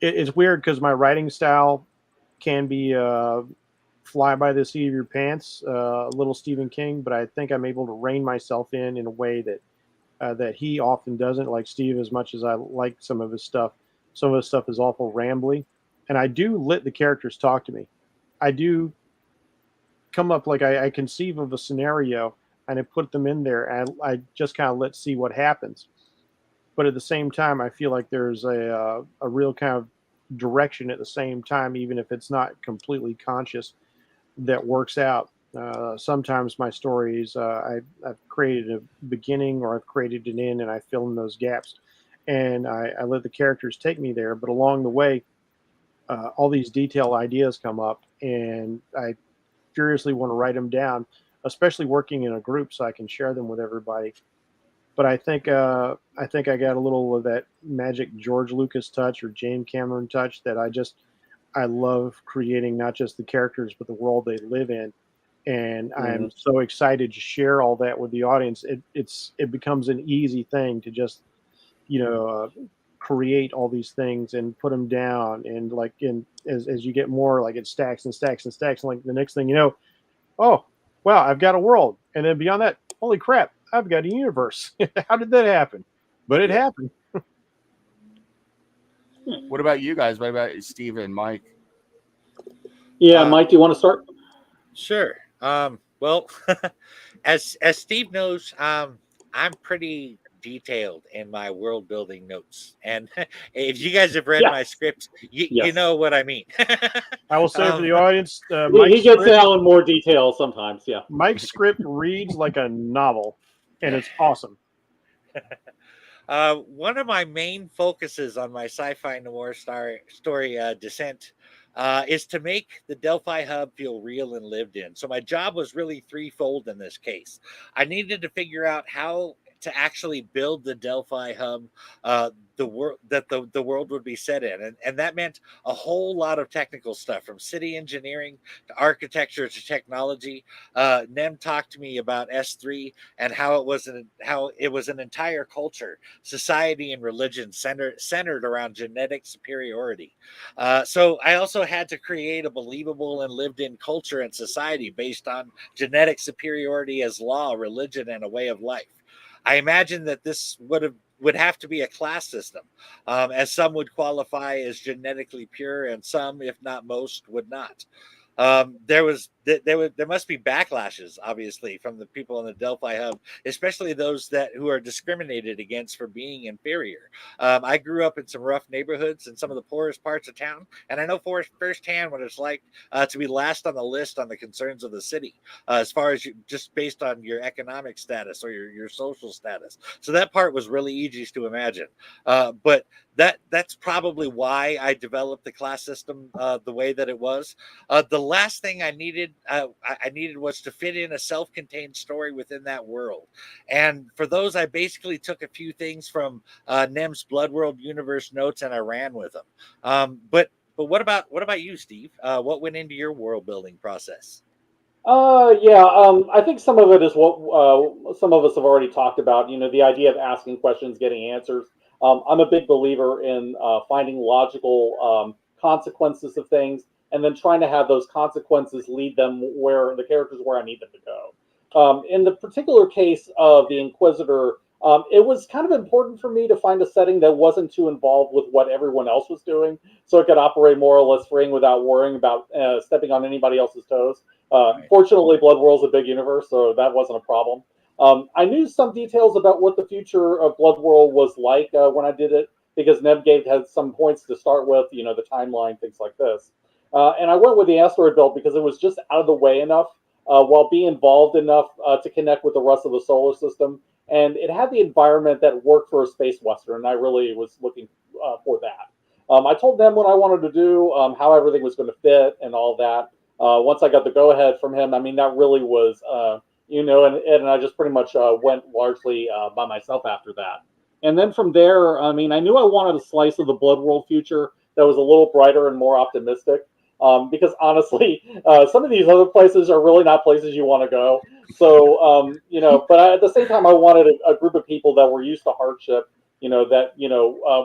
it's weird because my writing style can be fly by the seat of your pants, a little Stephen King, but I think I'm able to rein myself in a way that he often doesn't. Like Steve, as much as I like some of his stuff is awful rambly, and I do let the characters talk to me. I do come up, like I conceive of a scenario and I put them in there, and I just kind of let's see what happens. But at the same time, I feel like there's a real kind of direction at the same time, even if it's not completely conscious, that works out. Sometimes my stories, I've created a beginning or I've created an end, and I fill in those gaps, and I let the characters take me there. But along the way, all these detailed ideas come up, and I furiously want to write them down, especially working in a group so I can share them with everybody. But I think I got a little of that magic George Lucas touch or James Cameron touch that I love creating not just the characters but the world they live in, and I'm so excited to share all that with the audience. It becomes an easy thing to just create all these things and put them down, and like as you get more, like it stacks and stacks and stacks, and like the next thing you know, oh wow, I've got a world, and then beyond that, holy crap, I've got a universe. How did that happen? But it happened. What about you guys? What about Steve and Mike? Yeah, Mike, do you want to start? Sure. Well, as Steve knows, I'm pretty detailed in my world building notes, and if you guys have read my script, you know what I mean. I will say for the audience, he gets down in more detail sometimes. Yeah, Mike's script reads like a novel, and it's awesome. One of my main focuses on my sci-fi noir story Descent is to make the Delphi hub feel real and lived in. So my job was really threefold in this case. I needed to figure out how to actually build the Delphi hub, the world that the world would be set in, and that meant a whole lot of technical stuff, from city engineering to architecture to technology. Nem talked to me about S3 and how it was an entire culture, society, and religion centered around genetic superiority. So I also had to create a believable and lived-in culture and society based on genetic superiority as law, religion, and a way of life. I imagine that this would have to be a class system, as some would qualify as genetically pure and some, if not most, would not. There must be backlashes, obviously, from the people in the Delphi hub, especially those who are discriminated against for being inferior. I grew up in some rough neighborhoods in some of the poorest parts of town, and I know firsthand what it's like to be last on the list on the concerns of the city, as far as just based on your economic status or your social status. So that part was really easy to imagine, but that's probably why I developed the class system the way that it was. The last thing I needed was to fit in a self-contained story within that world. And for those, I basically took a few things from Nem's Bloodworld universe notes and I ran with them. But what about you, Steve? What went into your world building process? I think some of it is what some of us have already talked about. The idea of asking questions, getting answers. I'm a big believer in finding logical consequences of things, and then trying to have those consequences lead them where I need them to go. In the particular case of the Inquisitor, it was kind of important for me to find a setting that wasn't too involved with what everyone else was doing, so it could operate more or less freeing without worrying about stepping on anybody else's toes. Fortunately, Bloodworld's a big universe, so that wasn't a problem. I knew some details about what the future of Bloodworld was like when I did it, because Nebgate had some points to start with, the timeline, things like this. And I went with the asteroid belt because it was just out of the way enough, while being involved enough to connect with the rest of the solar system. And it had the environment that worked for a space western, and I really was looking for that. I told them what I wanted to do, how everything was going to fit, and all that. Once I got the go-ahead from him, that really was, and I just pretty much went largely by myself after that. And then from there, I mean, I knew I wanted a slice of the Bloodworld future that was a little brighter and more optimistic. Because honestly, some of these other places are really not places you want to go. So, but at the same time, I wanted a group of people that were used to hardship, that,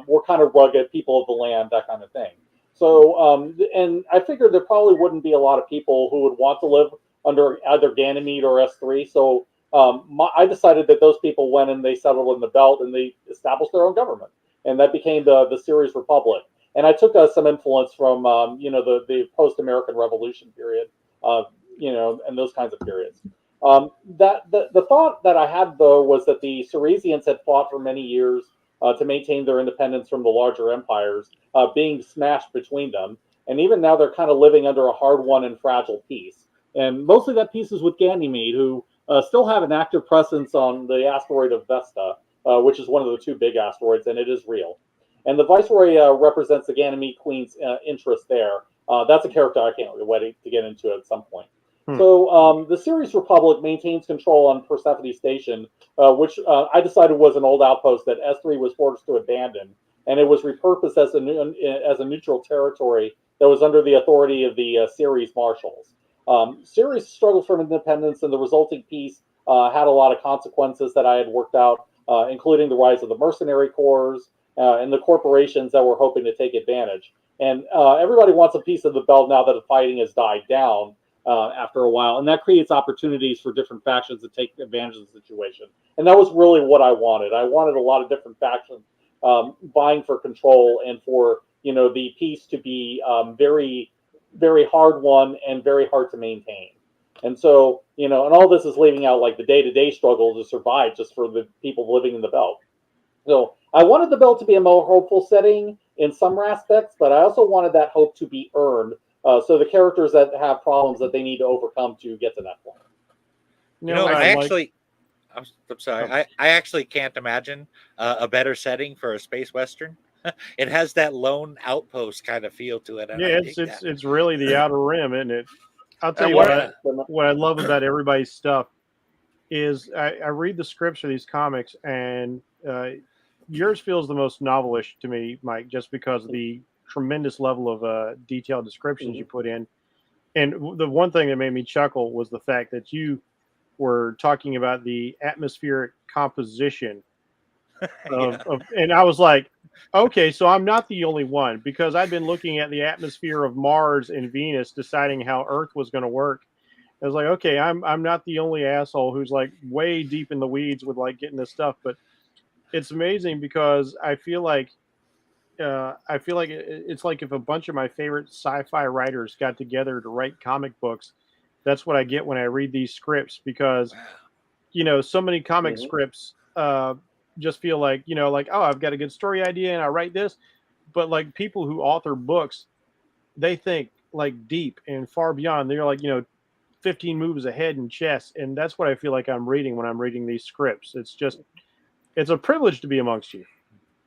were kind of rugged people of the land, that kind of thing. So, and I figured there probably wouldn't be a lot of people who would want to live under either Ganymede or S3. So I decided that those people went and they settled in the belt and they established their own government. And that became the Ceres Republic. And I took some influence from, the post-American Revolution period, and those kinds of periods. The thought that I had, though, was that the Ceresians had fought for many years to maintain their independence from the larger empires, being smashed between them. And even now they're kind of living under a hard-won and fragile peace. And mostly that peace is with Ganymede, who still have an active presence on the asteroid of Vesta, which is one of the two big asteroids, and it is real. And the Viceroy represents the Ganymede Queen's interest there. That's a character I can't wait to get into at some point. So the Ceres Republic maintains control on Persephone Station, which I decided was an old outpost that S3 was forced to abandon, and it was repurposed as a neutral territory that was under the authority of the Ceres Marshals. Ceres struggled for independence, and the resulting peace had a lot of consequences that I had worked out, including the rise of the mercenary corps and the corporations that were hoping to take advantage. And everybody wants a piece of the belt now that the fighting has died down after a while, and that creates opportunities for different factions to take advantage of the situation. And that was really what I wanted. I wanted a lot of different factions vying for control and for the peace to be very, very hard won and very hard to maintain. And so, and all this is leaving out like the day-to-day struggle to survive just for the people living in the belt. So I wanted the belt to be a more hopeful setting in some aspects, but I also wanted that hope to be earned. So the characters that have problems that they need to overcome to get to that point. I'm sorry. I actually can't imagine a better setting for a space western. It has that lone outpost kind of feel to it. Yeah, it's really the outer rim, isn't it? I'll tell you what I love about everybody's stuff is I read the scripts for these comics, and yours feels the most novelish to me, Mike, just because of the tremendous level of detailed descriptions you put in. And the one thing that made me chuckle was the fact that you were talking about the atmospheric composition and I was like, okay, so I'm not the only one, because I'd been looking at the atmosphere of Mars and Venus, deciding how Earth was going to work. I was like, okay, I'm not the only asshole who's like way deep in the weeds with like getting this stuff, but it's amazing because I feel like it's like if a bunch of my favorite sci-fi writers got together to write comic books. That's what I get when I read these scripts, because so many comic scripts just feel like oh, I've got a good story idea and I write this, but like people who author books, they think like deep and far beyond. They're like 15 moves ahead in chess, and that's what I feel like I'm reading when I'm reading these scripts. It's a privilege to be amongst you.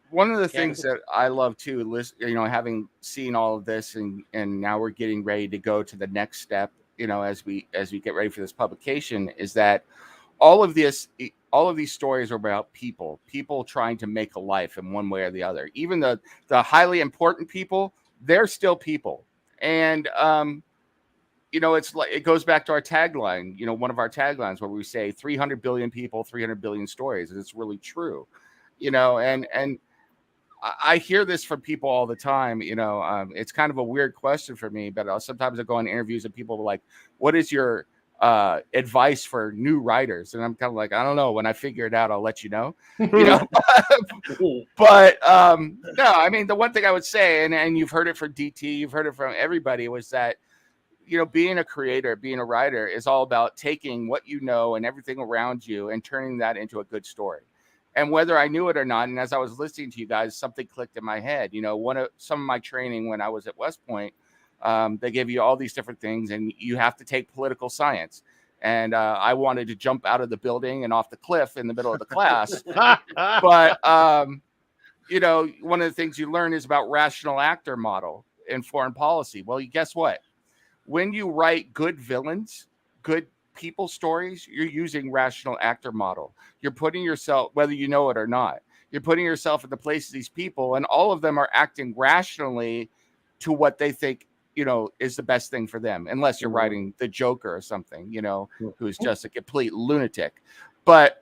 One of the things that I love too, having seen all of this, and now we're getting ready to go to the next step, as we get ready for this publication, is that all of these stories are about people trying to make a life in one way or the other. Even the highly important people, they're still people. And it's like, it goes back to our tagline, one of our taglines where we say 300 billion people, 300 billion stories. And it's really true, and I hear this from people all the time. It's kind of a weird question for me, but sometimes I go on interviews and people are like, what is your advice for new writers? And I'm kind of like, I don't know. When I figure it out, I'll let you know. But no, I mean, the one thing I would say, and you've heard it from DT, you've heard it from everybody, was that being a creator, being a writer is all about taking what you know and everything around you and turning that into a good story. And whether I knew it or not, and as I was listening to you guys, something clicked in my head. Some of my training when I was at West Point, they give you all these different things, and you have to take political science. And I wanted to jump out of the building and off the cliff in the middle of the class. But, one of the things you learn is about rational actor model in foreign policy. Well, guess what? When you write good villains, good people stories, you're using rational actor model. You're putting yourself, whether you know it or not, You're putting yourself in the place of these people, and all of them are acting rationally to what they think, is the best thing for them, unless you're writing the Joker or something, who's just a complete lunatic. But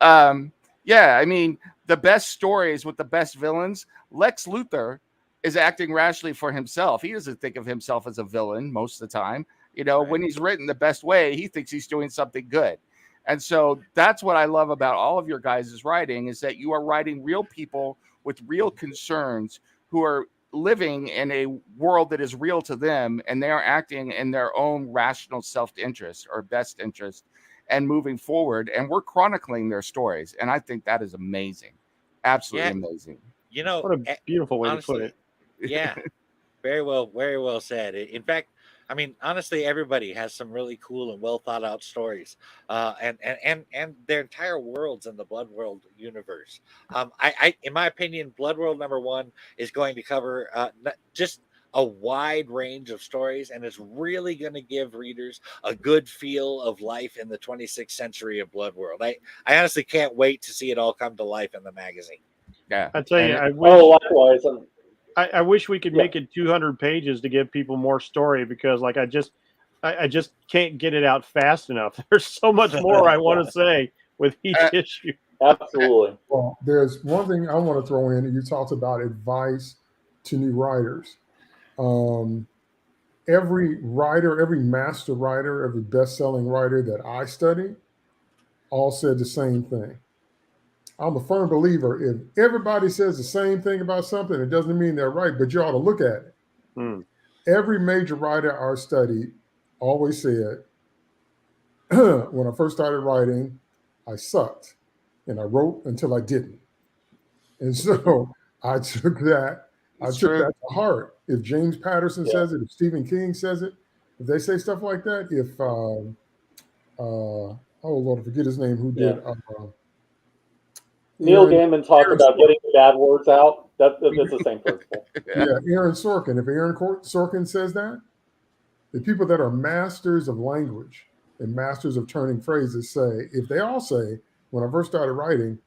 yeah, I mean, the best stories with the best villains, Lex Luthor is acting rationally for himself. He doesn't think of himself as a villain most of the time. When he's written the best way, he thinks he's doing something good. And so that's what I love about all of your guys' writing, is that you are writing real people with real concerns who are living in a world that is real to them, and they are acting in their own rational self-interest or best interest and moving forward. And we're chronicling their stories. And I think that is amazing. Absolutely amazing. What a beautiful way to put it. Yeah, very well said. In fact, I mean, honestly, everybody has some really cool and well thought out stories, and their entire worlds in the Bloodworld universe. I, in my opinion, Bloodworld #1 is going to cover just a wide range of stories, and it's really going to give readers a good feel of life in the 26th century of Bloodworld. I honestly can't wait to see it all come to life in the magazine. Yeah, I tell you, likewise. I wish we could make it 200 pages to give people more story, because like I just can't get it out fast enough. There's so much more I want to say with each issue. Absolutely. Well, there's one thing I want to throw in. You talked about advice to new writers. Every writer, every master writer, every best-selling writer that I studied all said the same thing. I'm a firm believer, if everybody says the same thing about something, it doesn't mean they're right, but you ought to look at it. Every major writer I studied always said, when I first started writing, I sucked, and I wrote until I didn't. And so I took that to heart. If James Patterson says it, if Stephen King says it, if they say stuff like that, if oh Lord, I forget his name, who did Neil Gaiman talked about getting the bad words out. That's the same principle. Aaron Sorkin. If Aaron Sorkin says that, the people that are masters of language and masters of turning phrases say, if they all say, when I first started writing,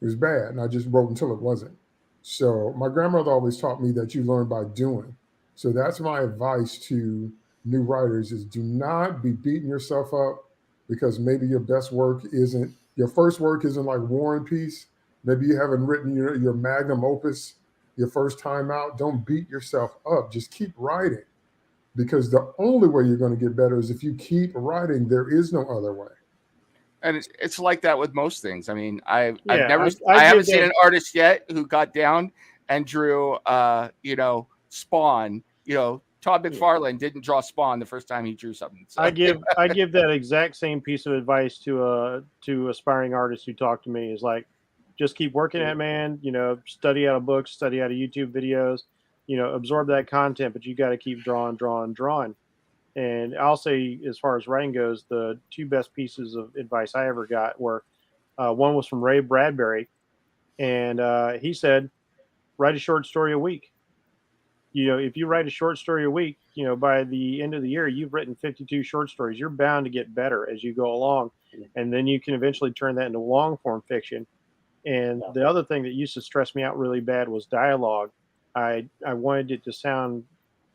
it was bad, and I just wrote until it wasn't. So my grandmother always taught me that you learn by doing. So that's my advice to new writers: is do not be beating yourself up because maybe your best work isn't, your first work isn't like War and Peace. Maybe you haven't written your magnum opus your first time out. Don't beat yourself up. Just keep writing, because the only way you're going to get better is if you keep writing. There is no other way. And it's like that with most things. I mean, I haven't seen an artist yet who got down and drew, Spawn. Todd McFarlane didn't draw Spawn the first time he drew something. So. I give that exact same piece of advice to aspiring artists who talk to me. Is like, just keep working at it, man. Study out of books, study out of YouTube videos, absorb that content, but you got to keep drawing. And I'll say, as far as writing goes, the two best pieces of advice I ever got were, one was from Ray Bradbury, and he said, write a short story a week. If you write a short story a week, by the end of the year, you've written 52 short stories. You're bound to get better as you go along. And then you can eventually turn that into long form fiction. And the other thing that used to stress me out really bad was dialogue. I wanted it to sound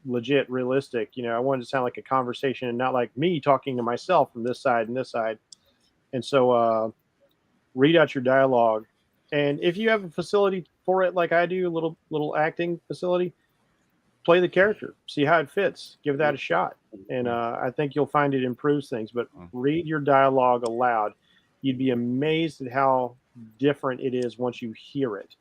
legit, realistic. I wanted it to sound like a conversation and not like me talking to myself from this side and this side. And so read out your dialogue. And if you have a facility for it, like I do, a little acting facility, play the character, see how it fits, give that a shot. And I think you'll find it improves things. But read your dialogue aloud. You'd be amazed at how different it is once you hear it.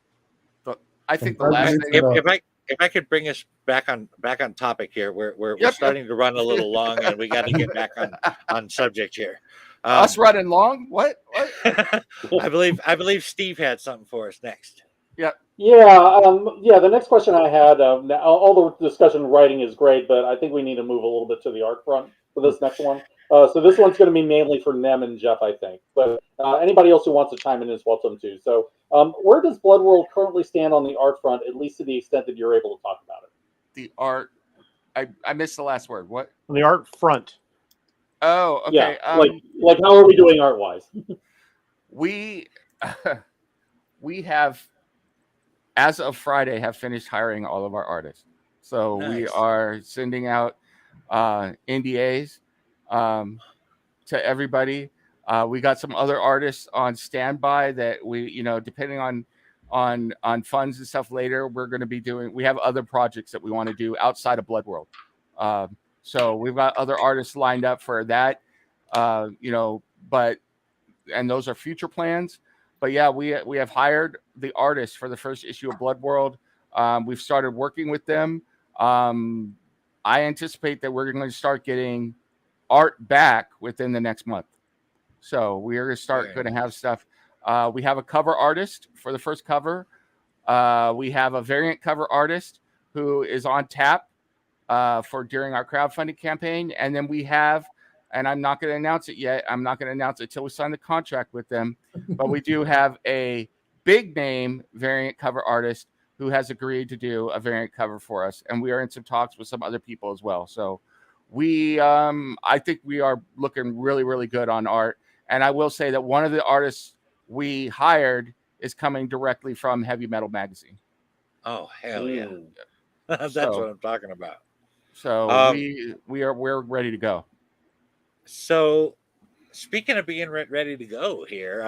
But I think the last thing, if I could bring us back on topic here, we're starting to run a little long, and we got to get back on subject here. Us running long? What? I believe Steve had something for us next. Yeah. The next question I had, all the discussion writing is great, but I think we need to move a little bit to the art front for this next one. So this one's going to be mainly for Nem and Jeff, I think. But anybody else who wants to chime in is welcome to. So where does Bloodworld currently stand on the art front, at least to the extent that you're able to talk about it? The art, I missed the last word. What? On the art front. Oh, okay. Yeah, like how are we doing art-wise? We have as of Friday, have finished hiring all of our artists. So we Nice. are sending out NDAs to everybody. We got some other artists on standby that we, depending on funds and stuff later, we're going to be doing. We have other projects that we want to do outside of Bloodworld. So we've got other artists lined up for that. And those are future plans. But yeah, we have hired the artists for the first issue of Bloodworld. We've started working with them. I anticipate that we're going to start getting art back within the next month. So we are going to have stuff. We have a cover artist for the first cover. We have a variant cover artist who is on tap for during our crowdfunding campaign. And then we have, and I'm not going to announce it yet. I'm not going to announce it until we sign the contract with them. But we do have a big name variant cover artist who has agreed to do a variant cover for us. And we are in some talks with some other people as well. So I think we are looking really, really good on art. And I will say that one of the artists we hired is coming directly from Heavy Metal Magazine. Oh, hell yeah. That's what I'm talking about. So we're ready to go. So speaking of being ready to go here,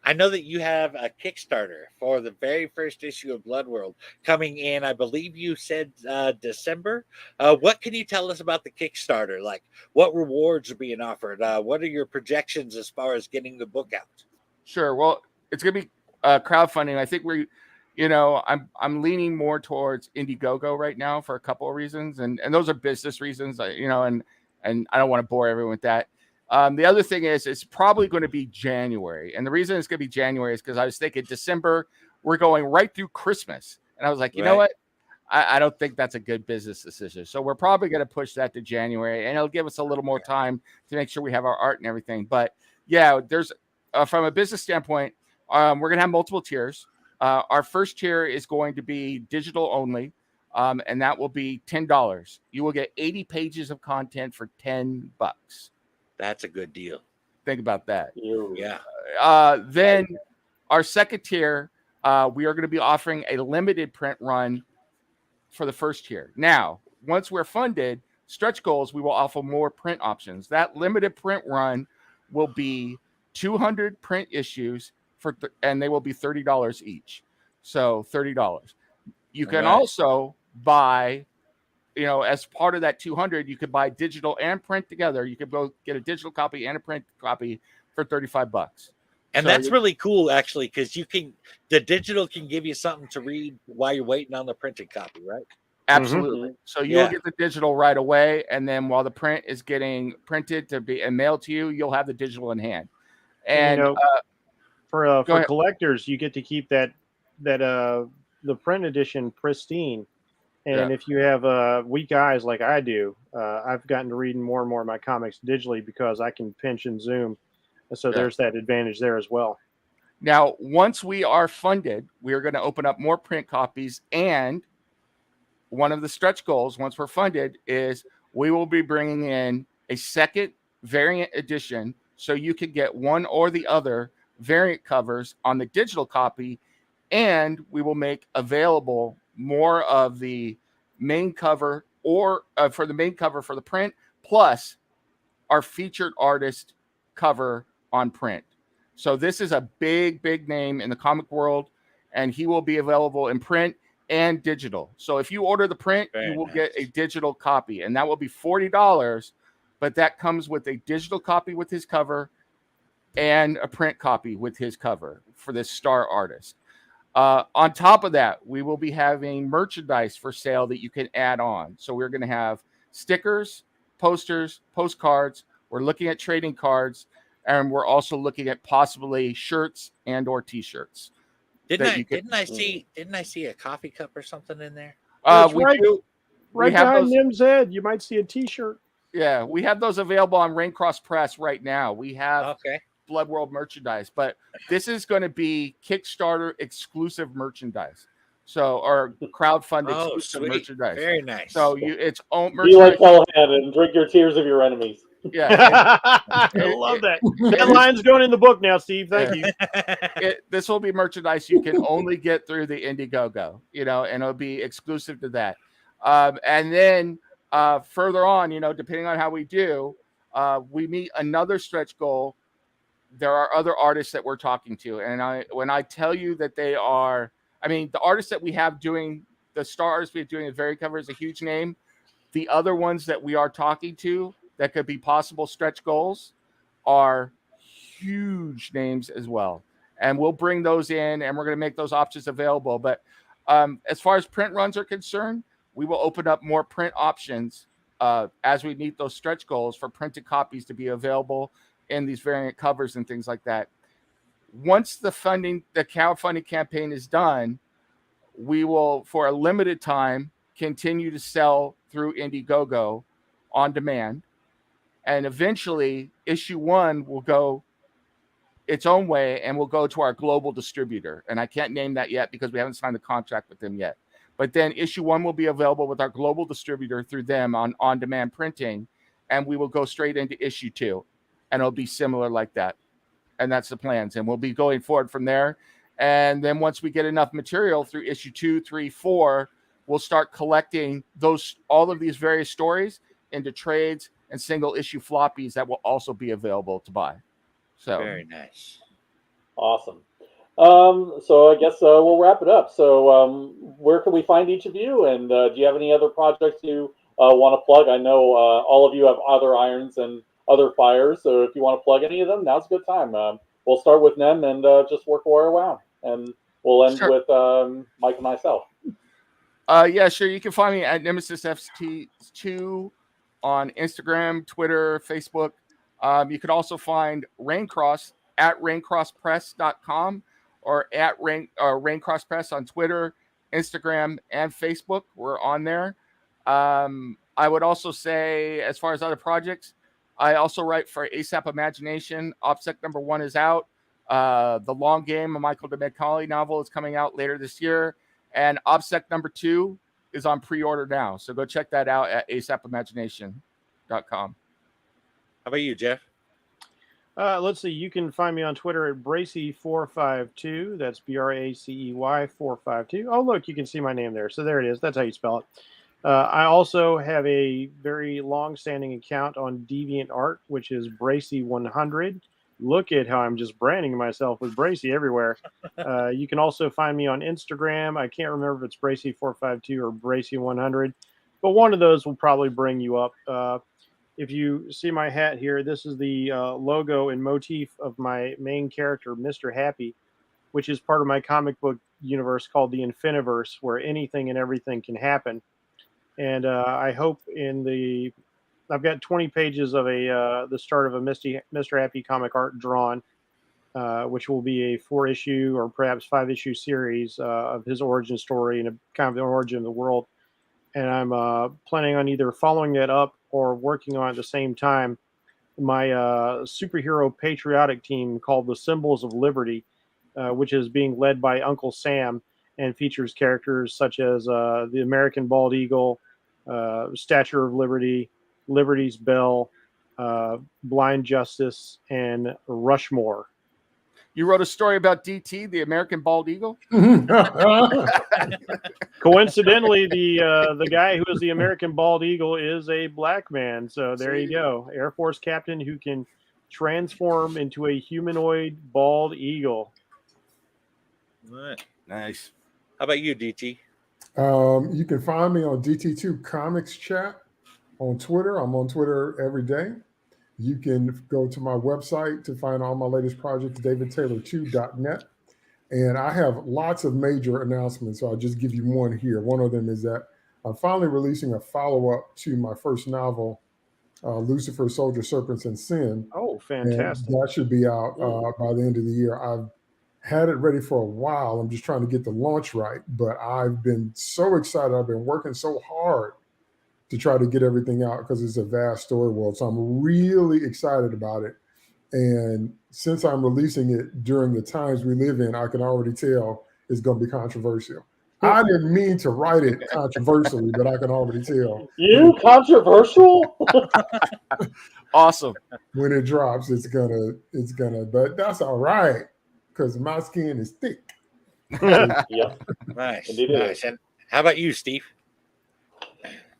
I know that you have a Kickstarter for the very first issue of Bloodworld coming in. I believe you said December. What can you tell us about the Kickstarter? Like, what rewards are being offered? What are your projections as far as getting the book out? Sure. Well, it's going to be crowdfunding. I think I'm leaning more towards Indiegogo right now for a couple of reasons, and those are business reasons. And I don't want to bore everyone with that. The other thing is it's probably going to be January. And the reason it's going to be January is because I was thinking December, we're going right through Christmas. And I was like, you know what? I don't think that's a good business decision. So we're probably going to push that to January, and it'll give us a little more time to make sure we have our art and everything. But yeah, there's from a business standpoint, we're going to have multiple tiers. Our first tier is going to be digital only, and that will be $10. You will get 80 pages of content for $10. That's a good deal. Think about that. Yeah. Then our second tier, we are going to be offering a limited print run for the first tier. Now, once we're funded, stretch goals, we will offer more print options. That limited print run will be 200 print issues and they will be $30 each. So $30. You can also buy, as part of that 200, you could buy digital and print together. You could both get a digital copy and a print copy for $35. And that's really cool, actually, because the digital can give you something to read while you're waiting on the printed copy, right? Absolutely. Mm-hmm. So you'll get the digital right away, and then while the print is getting printed and mailed to you, you'll have the digital in hand. And for collectors, you get to keep the print edition pristine. And if you have weak eyes like I do, I've gotten to reading more and more of my comics digitally because I can pinch and zoom. So there's that advantage there as well. Now, once we are funded, we are going to open up more print copies. And one of the stretch goals, once we're funded, is we will be bringing in a second variant edition so you can get one or the other variant covers on the digital copy. And we will make available more of the main cover or for the main cover for the print, plus our featured artist cover on print. So this is a big, big name in the comic world, and he will be available in print and digital. So if you order the print, you will get a digital copy, and that will be $40, but that comes with a digital copy with his cover and a print copy with his cover for this star artist. On top of that, we will be having merchandise for sale that you can add on. So we're going to have stickers, posters, postcards. We're looking at trading cards, and we're also looking at possibly shirts and or T-shirts. Didn't I see a coffee cup or something in there? Right behind Nim's head, you might see a T-shirt. Yeah, we have those available on Raincross Press right now. We have Bloodworld merchandise, but this is going to be Kickstarter exclusive merchandise. So, or crowdfunding exclusive merchandise. Very nice. So it's own merchandise. Be like Hellhead and drink your tears of your enemies. Yeah, I love that. That line's going in the book now, Steve. Thank you. This will be merchandise you can only get through the Indiegogo, and it'll be exclusive to that. And then further on, depending on how we do, we meet another stretch goal. There are other artists that we're talking to. And when I tell you that they are, the artists that we have doing, the star artists we have doing the variant cover is a huge name. The other ones that we are talking to that could be possible stretch goals are huge names as well. And we'll bring those in and we're going to make those options available. But as far as print runs are concerned, we will open up more print options as we meet those stretch goals for printed copies to be available in these variant covers and things like that. Once the crowdfunding campaign is done, we will, for a limited time, continue to sell through Indiegogo on demand. And eventually, issue 1 will go its own way and will go to our global distributor. And I can't name that yet because we haven't signed a contract with them yet. But then issue 1 will be available with our global distributor through them on demand printing. And we will go straight into issue 2. And it'll be similar like that. And that's the plans. And we'll be going forward from there. And then once we get enough material through issue 2, 3, 4, we'll start collecting all of these various stories into trades and single issue floppies that will also be available to buy. So very nice. Awesome. So I guess we'll wrap it up. So where can we find each of you? And do you have any other projects you want to plug? I know all of you have other irons and other fires. So if you want to plug any of them, now's a good time. We'll start with Nem and just work our way around. And we'll end with Mike and myself. Yeah, sure. You can find me at Nemesis FT2 on Instagram, Twitter, Facebook. You can also find Raincross at raincrosspress.com or at Raincross Press on Twitter, Instagram, and Facebook. We're on there. I would also say, as far as other projects, I also write for ASAP Imagination. OPSEC number 1 is out. The Long Game, a Michael DeMcCauley novel, is coming out later this year. And OPSEC number 2 is on pre-order now. So go check that out at asapimagination.com. How about you, Jeff? Let's see. You can find me on Twitter at Bracey452. That's Bracey 452. Oh, look, you can see my name there. So there it is. That's how you spell it. I also have a very long-standing account on DeviantArt, which is Bracey100. Look at how I'm just branding myself with Bracey everywhere. You can also find me on Instagram. I can't remember if it's Bracey452 or Bracey100, but one of those will probably bring you up. If you see my hat here, this is the logo and motif of my main character, Mr. Happy, which is part of my comic book universe called the Infiniverse, where anything and everything can happen. And I hope I've got 20 pages of the start of a Mr. Happy comic art drawn, which will be a 4-issue or perhaps 5-issue series of his origin story and kind of the origin of the world. And I'm planning on either following that up or working on at the same time my superhero patriotic team called the Symbols of Liberty, which is being led by Uncle Sam and features characters such as the American Bald Eagle, Statue of Liberty, Liberty's Bell, Blind Justice, and Rushmore. You wrote a story about DT, the American Bald Eagle? Coincidentally, the guy who is the American Bald Eagle is a black man. So there you go. Air Force captain who can transform into a humanoid bald eagle. Nice. How about you, DT? You can find me on DT2 Comics Chat on Twitter. I'm on Twitter every day. You can go to my website to find all my latest projects, davidtaylor2.net. And I have lots of major announcements, so I'll just give you one here. One of them is that I'm finally releasing a follow-up to my first novel, Lucifer, Soldier, Serpents, and Sin. Oh, fantastic. And that should be out by the end of the year. I've had it ready for a while. I'm just trying to get the launch right, but I've been so excited. I've been working so hard to try to get everything out because it's a vast story world. So I'm really excited about it. And since I'm releasing it during the times we live in, I can already tell it's going to be controversial. I didn't mean to write it controversially, but I can already tell. You controversial? Awesome. When it drops, it's gonna, but that's all right because my skin is thick. Yep. Nice. Indeed it Nice. is. And how about you, Steve?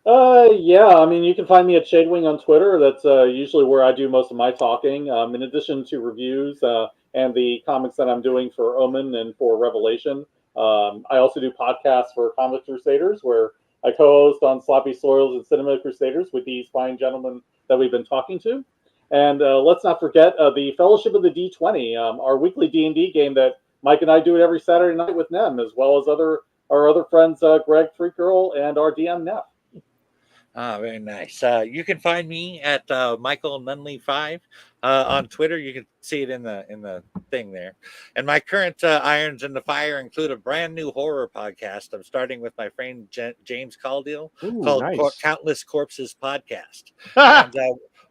Yeah, I mean, you can find me at Shadewing on Twitter. That's usually where I do most of my talking. In addition to reviews and the comics that I'm doing for Omen and for Revelation, I also do podcasts for Comic Crusaders, where I co-host on Sloppy Soils and Cinema Crusaders with these fine gentlemen that we've been talking to. And let's not forget the Fellowship of the D20, our weekly D&D game that Mike and I do it every Saturday night with Nem, as well as our other friends, Greg Freak Girl and our DM Neff. Ah, very nice. You can find me at Michael Nunley 5 on Twitter. You can see it in the thing there. And my current irons in the fire include a brand new horror podcast I'm starting with my friend James Caldwell called Nice. Countless Corpses Podcast. And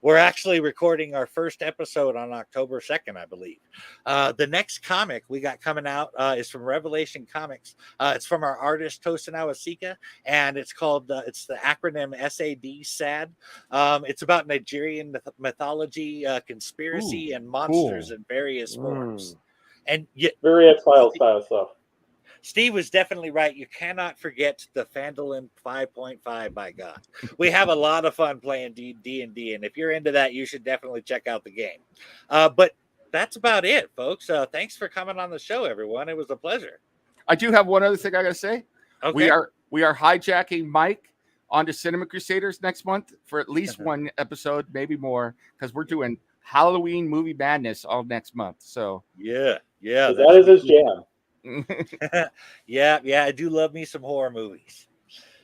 we're actually recording our first episode on October 2nd, I believe. The next comic we got coming out is from Revelation Comics. It's from our artist Tosin Awasika, and it's called it's the acronym SAD SAD. It's about Nigerian mythology, conspiracy, and monsters in various forms. And yet, Very X-Files style stuff. Steve was definitely right. You cannot forget the Fandolin 5.5. By God, we have a lot of fun playing D&D, and if you're into that, you should definitely check out the game. But that's about it, folks. Thanks for coming on the show, everyone. It was a pleasure. I do have one other thing I got to say. Okay. We are hijacking Mike onto Cinema Crusaders next month for at least one episode, maybe more, because we're doing Halloween movie madness all next month. So yeah, That is his jam. yeah, I do love me some horror movies.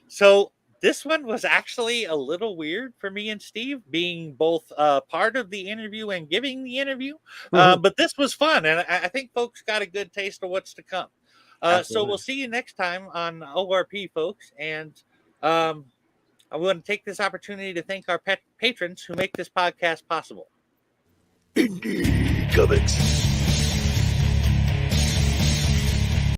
So this one was actually a little weird for me and Steve, being both part of the interview and giving the interview. But this was fun, and I think folks got a good taste of what's to come. So we'll see you next time on ORP, folks. And I want to take this opportunity to thank our patrons who make this podcast possible. Indie Comics.